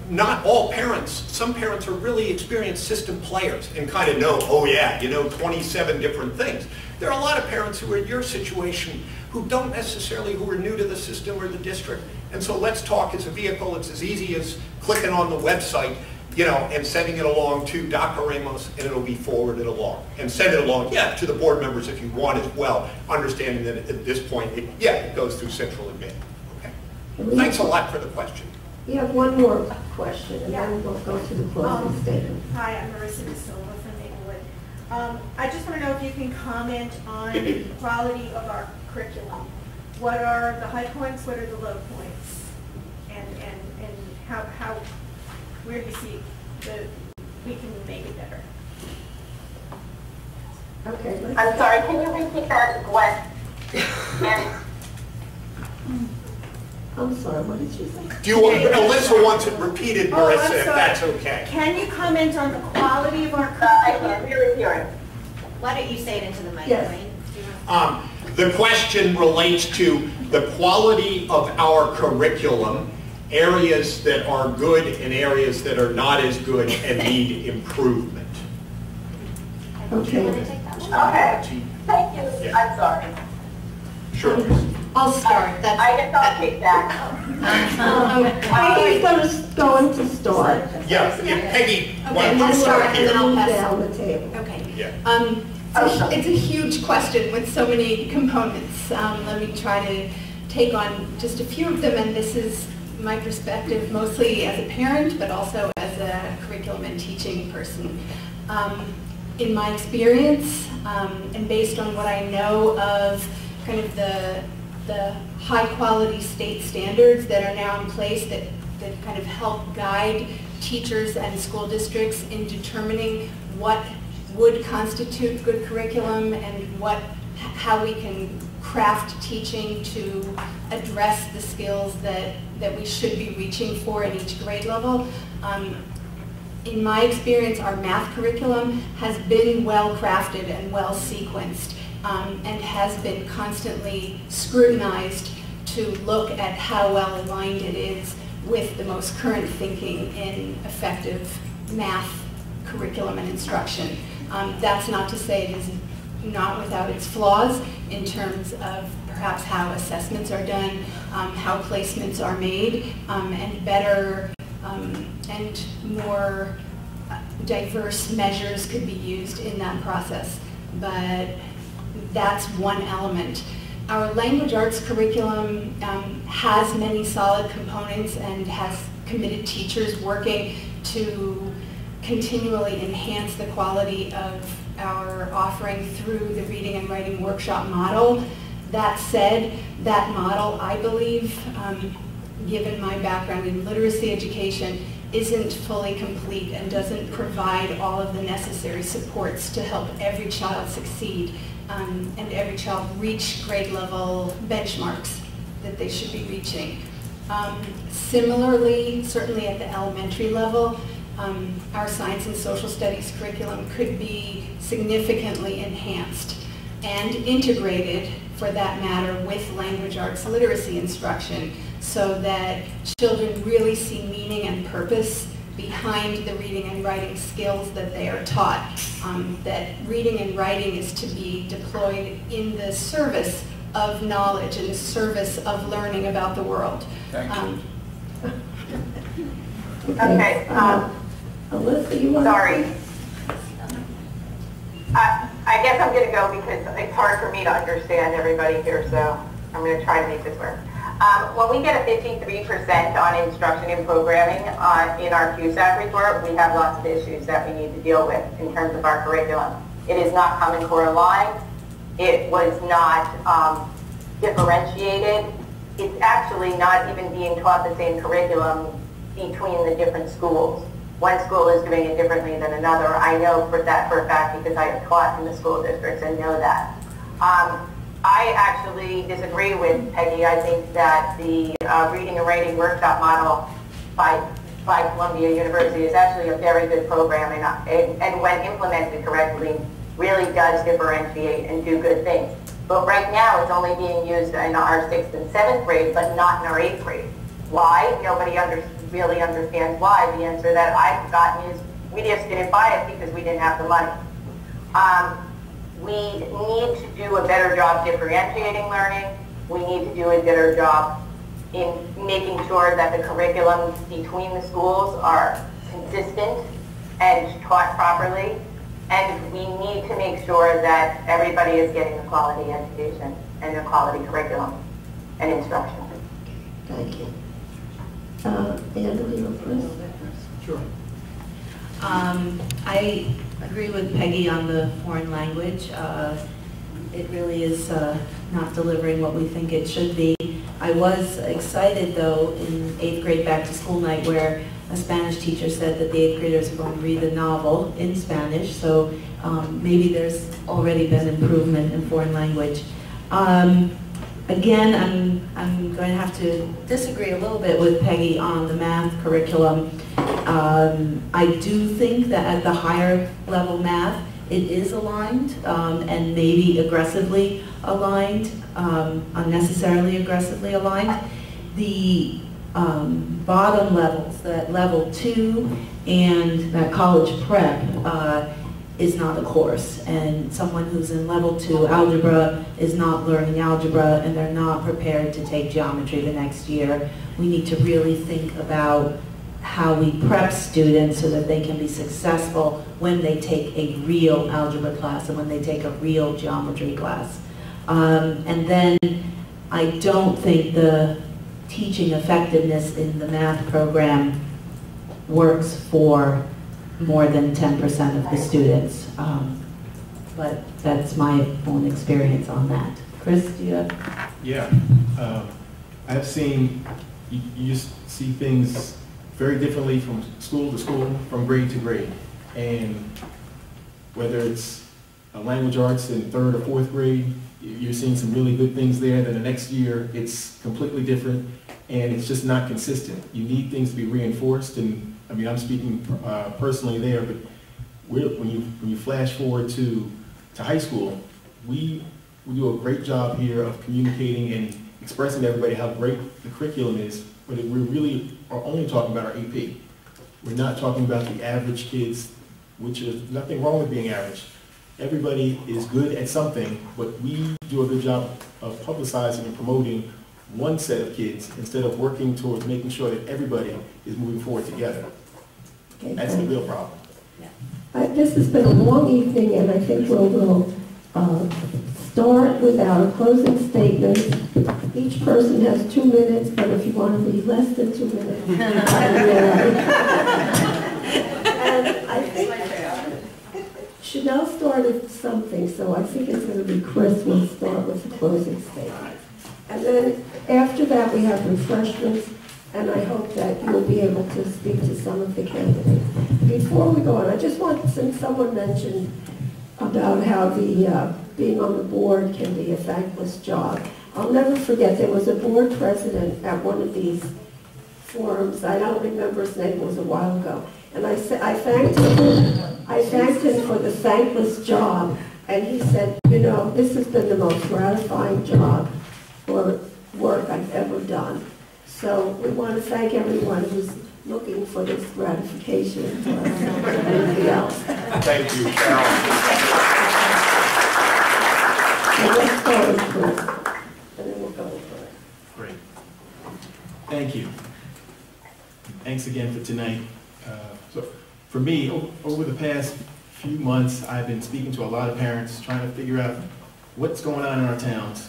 not all parents, some parents are really experienced system players and kind of know, oh yeah, 27 different things. There are a lot of parents who are in your situation who don't necessarily, who are new to the system or the district. And so Let's Talk is a vehicle. It's as easy as clicking on the website, and sending it along to Dr. Ramos, and it'll be forwarded along. And send it along, to the board members if you want as well, understanding that at this point, it goes through central admin. Okay. Thanks a lot for the question. We have one more question, and then we'll go to the closing statement. Hi, I'm Marissa De Silva from Maplewood. I just want to know if you can comment on the quality of our curriculum. What are the high points? What are the low points? And how where do you see we can make it better? Okay. I'm sorry, can you repeat that, Gwen? I'm sorry, what did you say? Do you want, Alyssa wants it repeated, Oh, I'm Marissa, if sorry. that's okay. Can you comment on the quality of our I can't really hear it. Why don't you say it into the mic, Yes. Wayne? The question relates to the quality of our curriculum, areas that are good and areas that are not as good and need improvement. Okay. Okay, thank you. Yeah. I'm sorry. Sure. I'll start. I guess I'll take that. Peggy's going to start. Yeah, Peggy, why Okay, don't I'll you start start and here? then I'll pass. Down the table. Okay. Yeah. It's a huge question with so many components. Let me try to take on just a few of them, and this is my perspective mostly as a parent, but also as a curriculum and teaching person. In my experience, and based on what I know of kind of the high quality state standards that are now in place that kind of help guide teachers and school districts in determining what would constitute good curriculum and how we can craft teaching to address the skills that we should be reaching for at each grade level. In my experience, our math curriculum has been well crafted and well sequenced, and has been constantly scrutinized to look at how well aligned it is with the most current thinking in effective math curriculum and instruction. That's not to say it is not without its flaws in terms of perhaps how assessments are done, how placements are made, and better and more diverse measures could be used in that process. But that's one element. Our language arts curriculum has many solid components and has committed teachers working to continually enhance the quality of our offering through the reading and writing workshop model. That said, that model, I believe, given my background in literacy education, isn't fully complete and doesn't provide all of the necessary supports to help every child succeed and every child reach grade level benchmarks that they should be reaching. Similarly, certainly at the elementary level, our science and social studies curriculum could be significantly enhanced and integrated, for that matter, with language arts literacy instruction so that children really see meaning and purpose behind the reading and writing skills that they are taught. That reading and writing is to be deployed in the service of knowledge, in the service of learning about the world. Thank you. Okay. Alyssa, you want Sorry. I guess I'm going to go because it's hard for me to understand everybody here, so I'm going to try to make this work. When we get a 53% on instruction and programming in our QSAC report, we have lots of issues that we need to deal with in terms of our curriculum. It is not Common Core aligned. It was not differentiated. It's actually not even being taught the same curriculum between the different schools. One school is doing it differently than another. I know that for a fact because I have taught in the school districts and know that. I actually disagree with Peggy. I think that the reading and writing workshop model by Columbia University is actually a very good program and when implemented correctly really does differentiate and do good things. But right now it's only being used in our 6th and 7th grade but not in our 8th grade. Why? Nobody really understands why. The answer that I've gotten is we just didn't buy it because we didn't have the money. We need to do a better job differentiating learning. We need to do a better job in making sure that the curriculum between the schools are consistent and taught properly. And we need to make sure that everybody is getting a quality education and a quality curriculum and instruction. Thank you. Andrew, Chris? Sure. I agree with Peggy on the foreign language. It really is not delivering what we think it should be. I was excited though in 8th grade back to school night where a Spanish teacher said that the 8th graders are going to read the novel in Spanish, so maybe there's already been improvement in foreign language. Again, I'm going to have to disagree a little bit with Peggy on the math curriculum. I do think that at the higher level math, it is aligned and maybe aggressively aligned, unnecessarily aggressively aligned. The bottom levels, that level 2 and that college prep is not a course, and someone who's in level 2 algebra is not learning algebra and they're not prepared to take geometry the next year. We need to really think about how we prep students so that they can be successful when they take a real algebra class and when they take a real geometry class. And then I don't think the teaching effectiveness in the math program works for more than 10% of the students. But that's my own experience on that. Chris, do you have? Yeah, I've seen, you just see things very differently from school to school, from grade to grade. And whether it's language arts in 3rd or 4th grade, you're seeing some really good things there. Then the next year, it's completely different, and it's just not consistent. You need things to be reinforced, and I mean, I'm speaking personally there, but when you flash forward to high school, we do a great job here of communicating and expressing to everybody how great the curriculum is, but we really are only talking about our AP. We're not talking about the average kids, which is nothing wrong with being average. Everybody is good at something, but we do a good job of publicizing and promoting one set of kids instead of working towards making sure that everybody is moving forward together. Okay, that's the real problem. This has been a long evening, and I think we'll start with our closing statements. Each person has 2 minutes, but if you want to be less than 2 minutes, and I think Chanel started something, so I think it's going to be Chris will start with the closing statement. And then after that, we have refreshments, and I hope that you'll be able to speak to some of the candidates. Before we go on, I just want, since someone mentioned about how the being on the board can be a thankless job, I'll never forget there was a board president at one of these forums. I don't remember his name, it was a while ago. And I thanked him for the thankless job, and he said, you know, this has been the most gratifying job or work I've ever done. So we want to thank everyone who's looking for this gratification for ourselves and everybody else. Thank you, Carol. So let's go with Chris, and then we'll go for it. Great. Thank you. Thanks again for tonight. So for me, over the past few months, I've been speaking to a lot of parents, trying to figure out what's going on in our towns.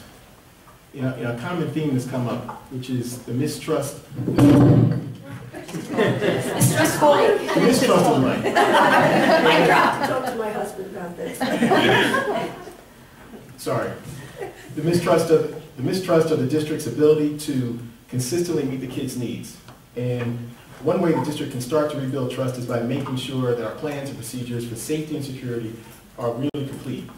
You know, a common theme has come up, which is the mistrust. Mistrustful. The mistrust of Mike. I dropped. Talk to my husband about this. Sorry. The mistrust of the district's ability to consistently meet the kids' needs. And one way the district can start to rebuild trust is by making sure that our plans and procedures for safety and security are really complete,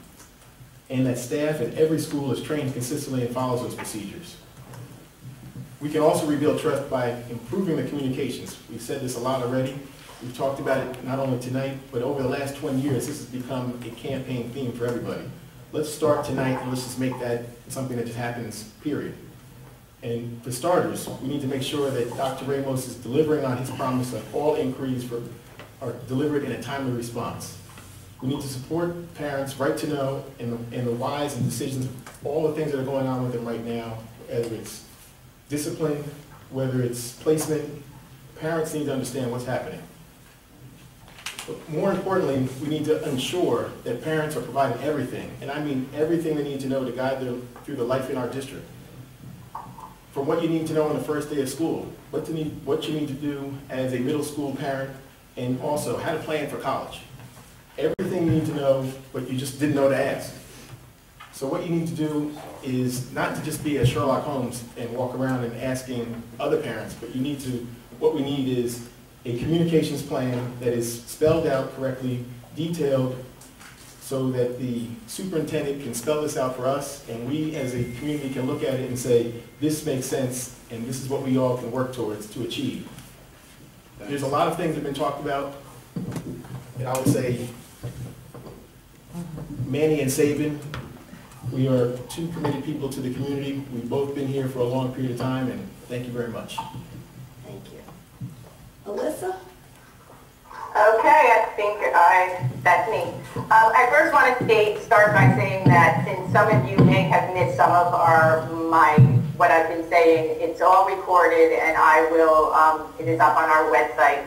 and that staff at every school is trained consistently and follows those procedures. We can also rebuild trust by improving the communications. We've said this a lot already. We've talked about it not only tonight, but over the last 20 years, this has become a campaign theme for everybody. Let's start tonight and let's just make that something that just happens, period. And for starters, we need to make sure that Dr. Ramos is delivering on his promise of all inquiries are delivered in a timely response. We need to support parents' right to know and the whys and decisions of all the things that are going on with them right now, whether it's discipline, whether it's placement. Parents need to understand what's happening. But more importantly, we need to ensure that parents are providing everything, and I mean everything they need to know to guide them through the life in our district. From what you need to know on the first day of school, what you need to do as a middle school parent, and also how to plan for college. Everything you need to know, but you just didn't know to ask. So what you need to do is not to just be a Sherlock Holmes and walk around and asking other parents, but what we need is a communications plan that is spelled out correctly, detailed, so that the superintendent can spell this out for us, and we as a community can look at it and say, this makes sense, and this is what we all can work towards to achieve. There's a lot of things that have been talked about, and I would say Manny and Sabin, we are two committed people to the community. We've both been here for a long period of time, and thank you very much. Thank you. Alyssa? Okay, I think that's me. I first want to start by saying that since some of you may have missed some of what I've been saying, it's all recorded and I will, it is up on our website,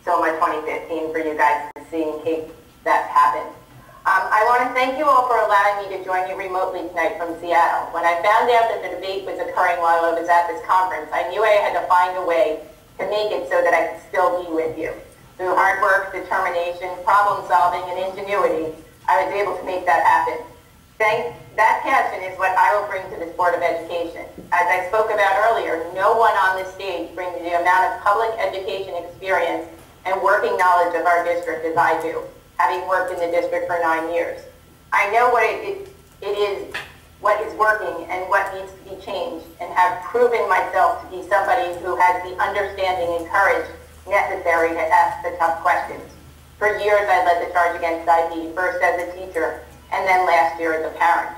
Soma 2015, for you guys to see in case that's happened. I want to thank you all for allowing me to join you remotely tonight from Seattle. When I found out that the debate was occurring while I was at this conference, I knew I had to find a way to make it so that I could still be with you. Through hard work, determination, problem solving, and ingenuity, I was able to make that happen. That passion is what I will bring to this Board of Education. As I spoke about earlier, no one on this stage brings the amount of public education experience and working knowledge of our district as I do, having worked in the district for 9 years. I know what it is, what is working and what needs to be changed, and have proven myself to be somebody who has the understanding and courage necessary to ask the tough questions. For years, I led the charge against IB, first as a teacher, and then last year as a parent.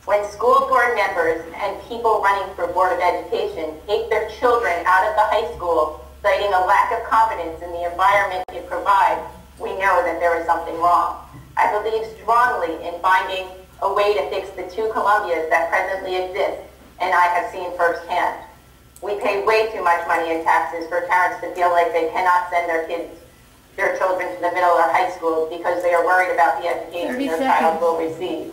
When school board members and people running for Board of Education take their children out of the high school, citing a lack of confidence in the environment it provides, we know that there is something wrong. I believe strongly in finding a way to fix the two Columbias that presently exist, and I have seen firsthand. We pay way too much money in taxes for parents to feel like they cannot send their children to the middle or high school because they are worried about the education their child will receive.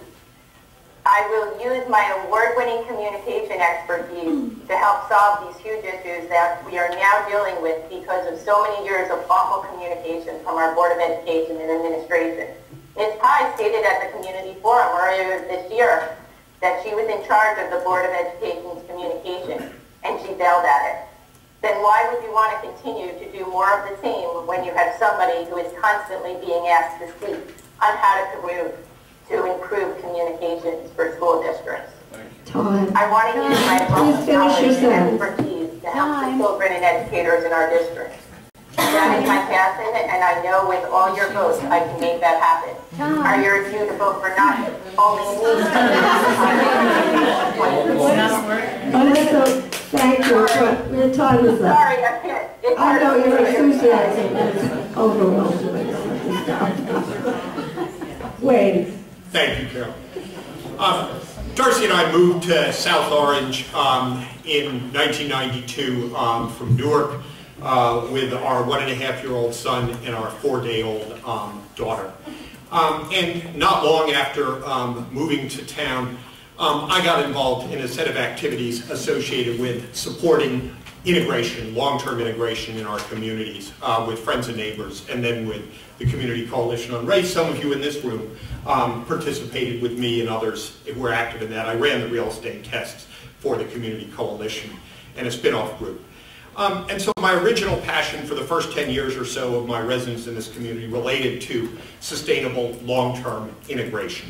I will use my award-winning communication expertise to help solve these huge issues that we are now dealing with because of so many years of awful communication from our Board of Education and administration. Ms. Pye stated at the community forum earlier this year that she was in charge of the Board of Education's communication, and she failed at it. Then why would you want to continue to do more of the same when you have somebody who is constantly being asked to speak on how to improve communications for school districts? Time. I want to use my wealth of knowledge and expertise to help the children and educators in our district. That is my passion, and I know with all your votes I can make that happen. I urge you to vote for not only me, Alyssa, thank you. Your time is up. Sorry, I can't. I know your enthusiasm is overwhelming. Wade. Thank you, Carol. Darcy and I moved to South Orange in 1992 from Newark with our 1.5-year-old son and our 4-day-old daughter. And not long after moving to town, I got involved in a set of activities associated with supporting integration, long-term integration in our communities with friends and neighbors, and then with the Community Coalition on Race. Some of you in this room participated with me and others who were active in that. I ran the real estate tests for the Community Coalition and a spin-off group. And so my original passion for the first 10 years or so of my residence in this community related to sustainable long-term integration.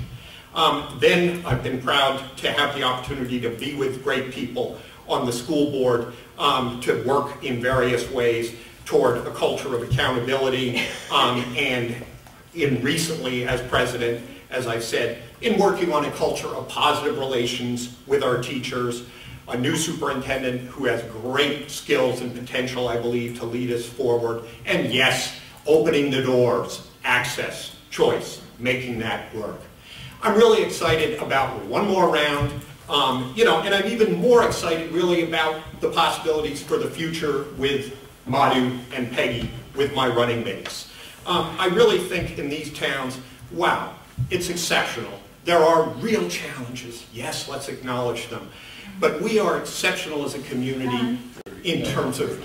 Then I've been proud to have the opportunity to be with great people on the school board, to work in various ways toward a culture of accountability, and in recently as president, as I said, in working on a culture of positive relations with our teachers, a new superintendent who has great skills and potential, I believe, to lead us forward, and yes, opening the doors, access, choice, making that work. I'm really excited about one more round, and I'm even more excited really about the possibilities for the future with Madhu and Peggy, with my running mates. I really think in these towns, wow, it's exceptional. There are real challenges. Yes, let's acknowledge them. But we are exceptional as a community in terms of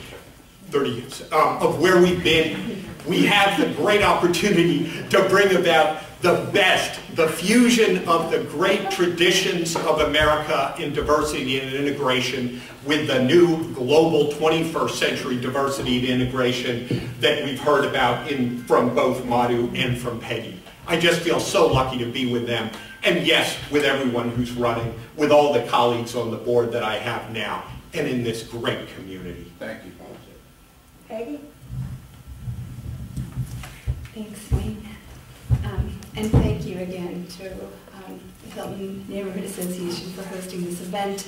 30 years, of where we've been. We have the great opportunity to bring about the best, the fusion of the great traditions of America in diversity and integration with the new global 21st century diversity and integration that we've heard about from both Madhu and from Peggy. I just feel so lucky to be with them. And yes, with everyone who's running, with all the colleagues on the board that I have now, and in this great community. Thank you. Peggy? Thanks, Wayne. And thank you again to the Hilton Neighborhood Association for hosting this event.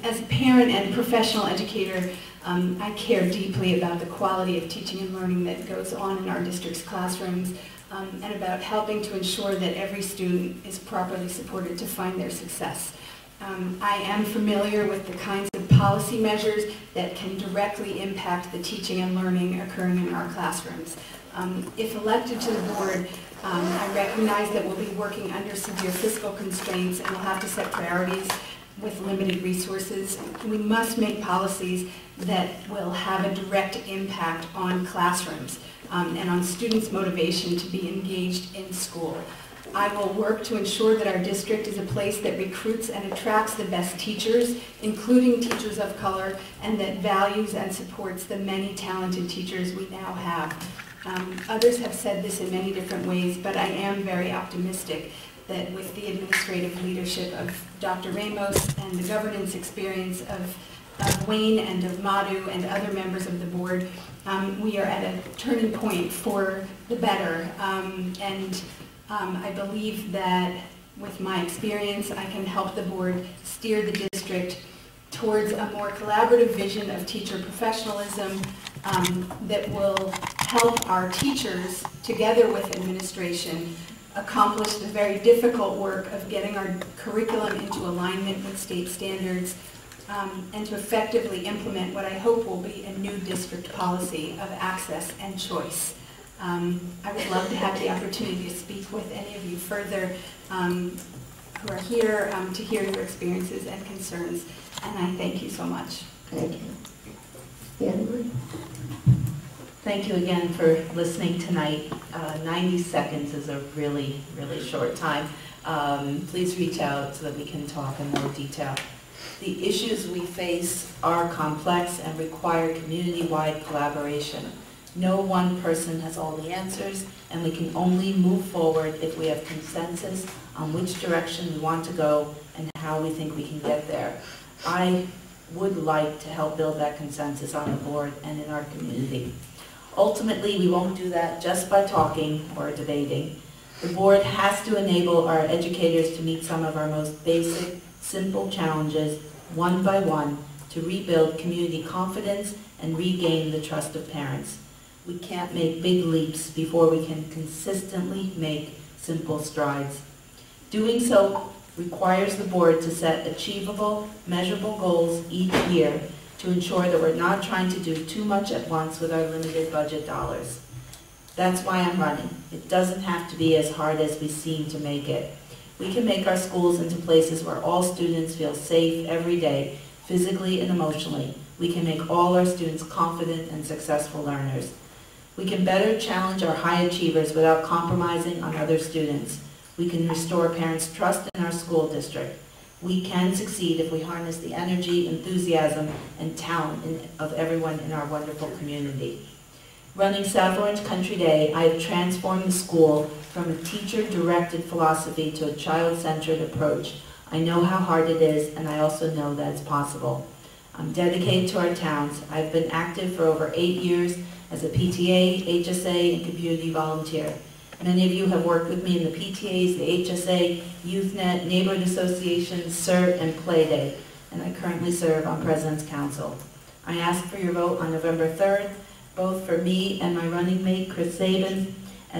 As a parent and professional educator, I care deeply about the quality of teaching and learning that goes on in our district's classrooms, and about helping to ensure that every student is properly supported to find their success. I am familiar with the kinds of policy measures that can directly impact the teaching and learning occurring in our classrooms. If elected to the board, I recognize that we'll be working under severe fiscal constraints and we'll have to set priorities with limited resources. We must make policies that will have a direct impact on classrooms and on students' motivation to be engaged in school. I will work to ensure that our district is a place that recruits and attracts the best teachers, including teachers of color, and that values and supports the many talented teachers we now have. Others have said this in many different ways, but I am very optimistic that with the administrative leadership of Dr. Ramos and the governance experience of Wayne and of Madhu and other members of the board, we are at a turning point for the better. I believe that with my experience, I can help the board steer the district towards a more collaborative vision of teacher professionalism that will help our teachers, together with administration, accomplish the very difficult work of getting our curriculum into alignment with state standards, and to effectively implement what I hope will be a new district policy of access and choice. I would love to have the opportunity to speak with any of you further who are here to hear your experiences and concerns, and I thank you so much. Thank you. Anne-Marie? Thank you again for listening tonight. 90 seconds is a really, really short time. Please reach out so that we can talk in more detail. The issues we face are complex and require community-wide collaboration. No one person has all the answers, and we can only move forward if we have consensus on which direction we want to go and how we think we can get there. I would like to help build that consensus on the board and in our community. Ultimately, we won't do that just by talking or debating. The board has to enable our educators to meet some of our most basic, simple challenges, one by one, to rebuild community confidence and regain the trust of parents. We can't make big leaps before we can consistently make simple strides. Doing so requires the board to set achievable, measurable goals each year to ensure that we're not trying to do too much at once with our limited budget dollars. That's why I'm running. It doesn't have to be as hard as we seem to make it. We can make our schools into places where all students feel safe every day, physically and emotionally. We can make all our students confident and successful learners. We can better challenge our high achievers without compromising on other students. We can restore parents' trust in our school district. We can succeed if we harness the energy, enthusiasm, and talent of everyone in our wonderful community. Running South Orange Country Day, I have transformed the school from a teacher-directed philosophy to a child-centered approach. I know how hard it is, and I also know that it's possible. I'm dedicated to our towns. I've been active for over 8 years as a PTA, HSA, and community volunteer. Many of you have worked with me in the PTAs, the HSA, YouthNet, Neighborhood Associations, CERT, and Playday, and I currently serve on President's Council. I ask for your vote on November 3rd, both for me and my running mate, Chris Sabin,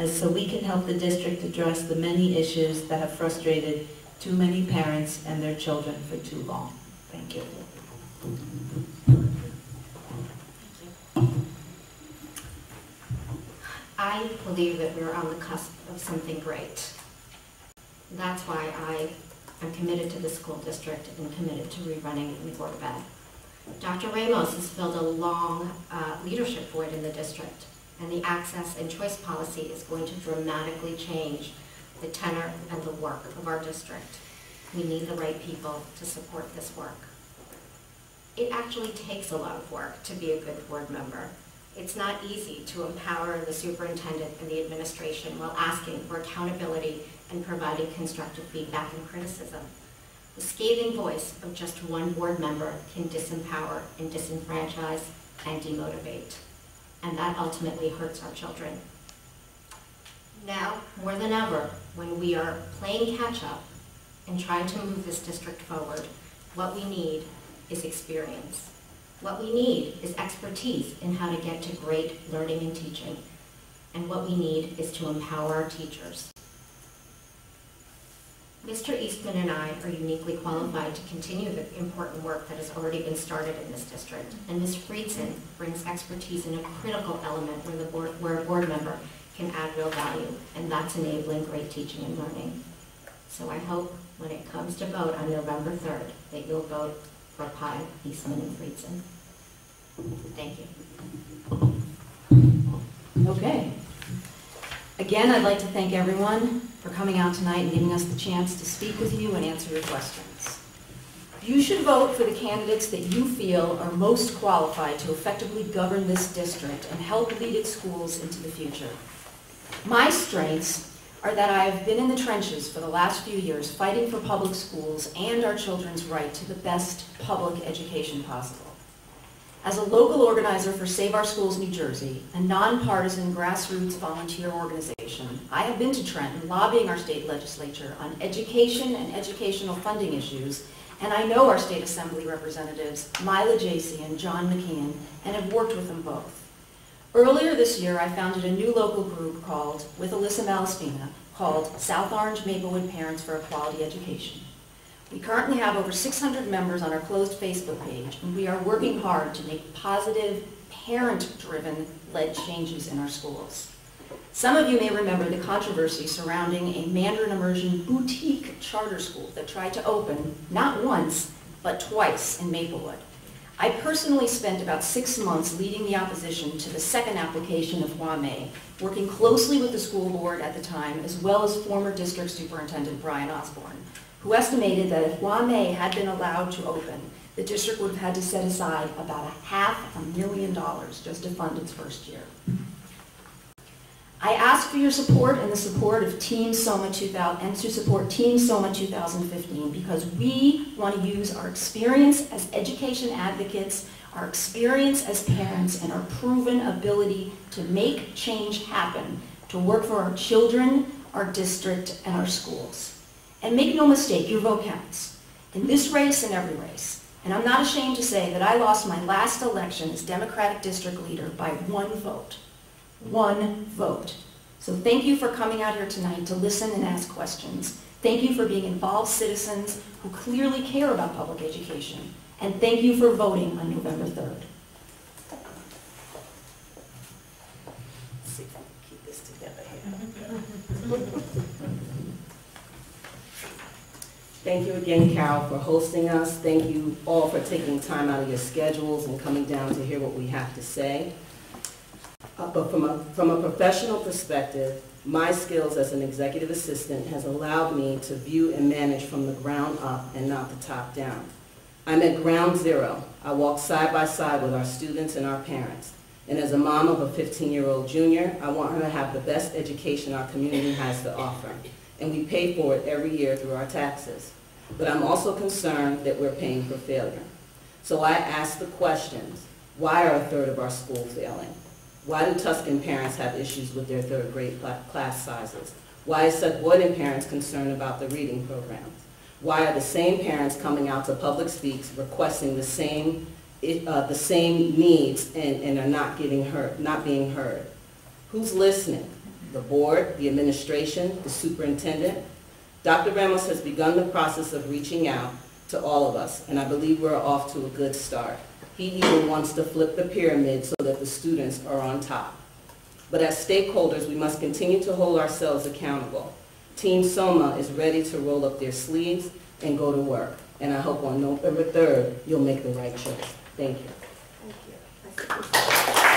so we can help the district address the many issues that have frustrated too many parents and their children for too long. Thank you. I believe that we're on the cusp of something great. That's why I am committed to the school district and committed to rerunning the Board of Ed. Dr. Ramos has filled a long leadership void in the district, and the access and choice policy is going to dramatically change the tenor and the work of our district. We need the right people to support this work. It actually takes a lot of work to be a good board member. It's not easy to empower the superintendent and the administration while asking for accountability and providing constructive feedback and criticism. The scathing voice of just one board member can disempower and disenfranchise and demotivate, and that ultimately hurts our children. Now, more than ever, when we are playing catch-up and trying to move this district forward, what we need is experience. What we need is expertise in how to get to great learning and teaching. And what we need is to empower our teachers. Mr. Eastman and I are uniquely qualified to continue the important work that has already been started in this district. And Ms. Friedson brings expertise in a critical element where a board member can add real value, and that's enabling great teaching and learning. So I hope when it comes to vote on November 3rd that you'll vote for Pai, Eastman, and Friedson. Thank you. Okay. Again, I'd like to thank everyone for coming out tonight and giving us the chance to speak with you and answer your questions. You should vote for the candidates that you feel are most qualified to effectively govern this district and help lead its schools into the future. My strengths are that I have been in the trenches for the last few years fighting for public schools and our children's right to the best public education possible. As a local organizer for Save Our Schools New Jersey, a nonpartisan grassroots volunteer organization, I have been to Trenton lobbying our state legislature on education and educational funding issues, and I know our state assembly representatives, Mila Jacey and John McKeon, and have worked with them both. Earlier this year, I founded a new local group called, with Alyssa Malaspina, called South Orange Maplewood Parents for a Quality Education. We currently have over 600 members on our closed Facebook page, and we are working hard to make positive, parent-driven led changes in our schools. Some of you may remember the controversy surrounding a Mandarin immersion boutique charter school that tried to open, not once, but twice in Maplewood. I personally spent about 6 months leading the opposition to the second application of Huamei, working closely with the school board at the time, as well as former district superintendent Brian Osborne, who estimated that if Huamei had been allowed to open, the district would have had to set aside about $500,000 just to fund its first year. I ask for your support and the support of Team Soma 2000 and to support Team Soma 2015 because we want to use our experience as education advocates, our experience as parents, and our proven ability to make change happen to work for our children, our district, and our schools. And make no mistake, your vote counts. In this race and every race. And I'm not ashamed to say that I lost my last election as Democratic district leader by 1 vote. 1 vote. So thank you for coming out here tonight to listen and ask questions. Thank you for being involved citizens who clearly care about public education. And thank you for voting on November 3rd. Let's see if I can keep this together here. Thank you again, Carol, for hosting us. Thank you all for taking time out of your schedules and coming down to hear what we have to say. But from a professional perspective, my skills as an executive assistant has allowed me to view and manage from the ground up and not the top down. I'm at ground zero. I walk side by side with our students and our parents. And as a mom of a 15-year-old junior, I want her to have the best education our community has to offer. And we pay for it every year through our taxes. But I'm also concerned that we're paying for failure. So I ask the questions, why are 1/3 of our schools failing? Why do Tuscan parents have issues with their 3rd grade class sizes? Why is Sudbury parents concerned about the reading programs? Why are the same parents coming out to public speaks requesting the same needs and are not being heard? Who's listening? The board, the administration, the superintendent? Dr. Ramos has begun the process of reaching out to all of us, and I believe we're off to a good start. He even wants to flip the pyramid so that the students are on top. But as stakeholders, we must continue to hold ourselves accountable. Team Soma is ready to roll up their sleeves and go to work. And I hope on November 3rd, you'll make the right choice. Thank you. Thank you.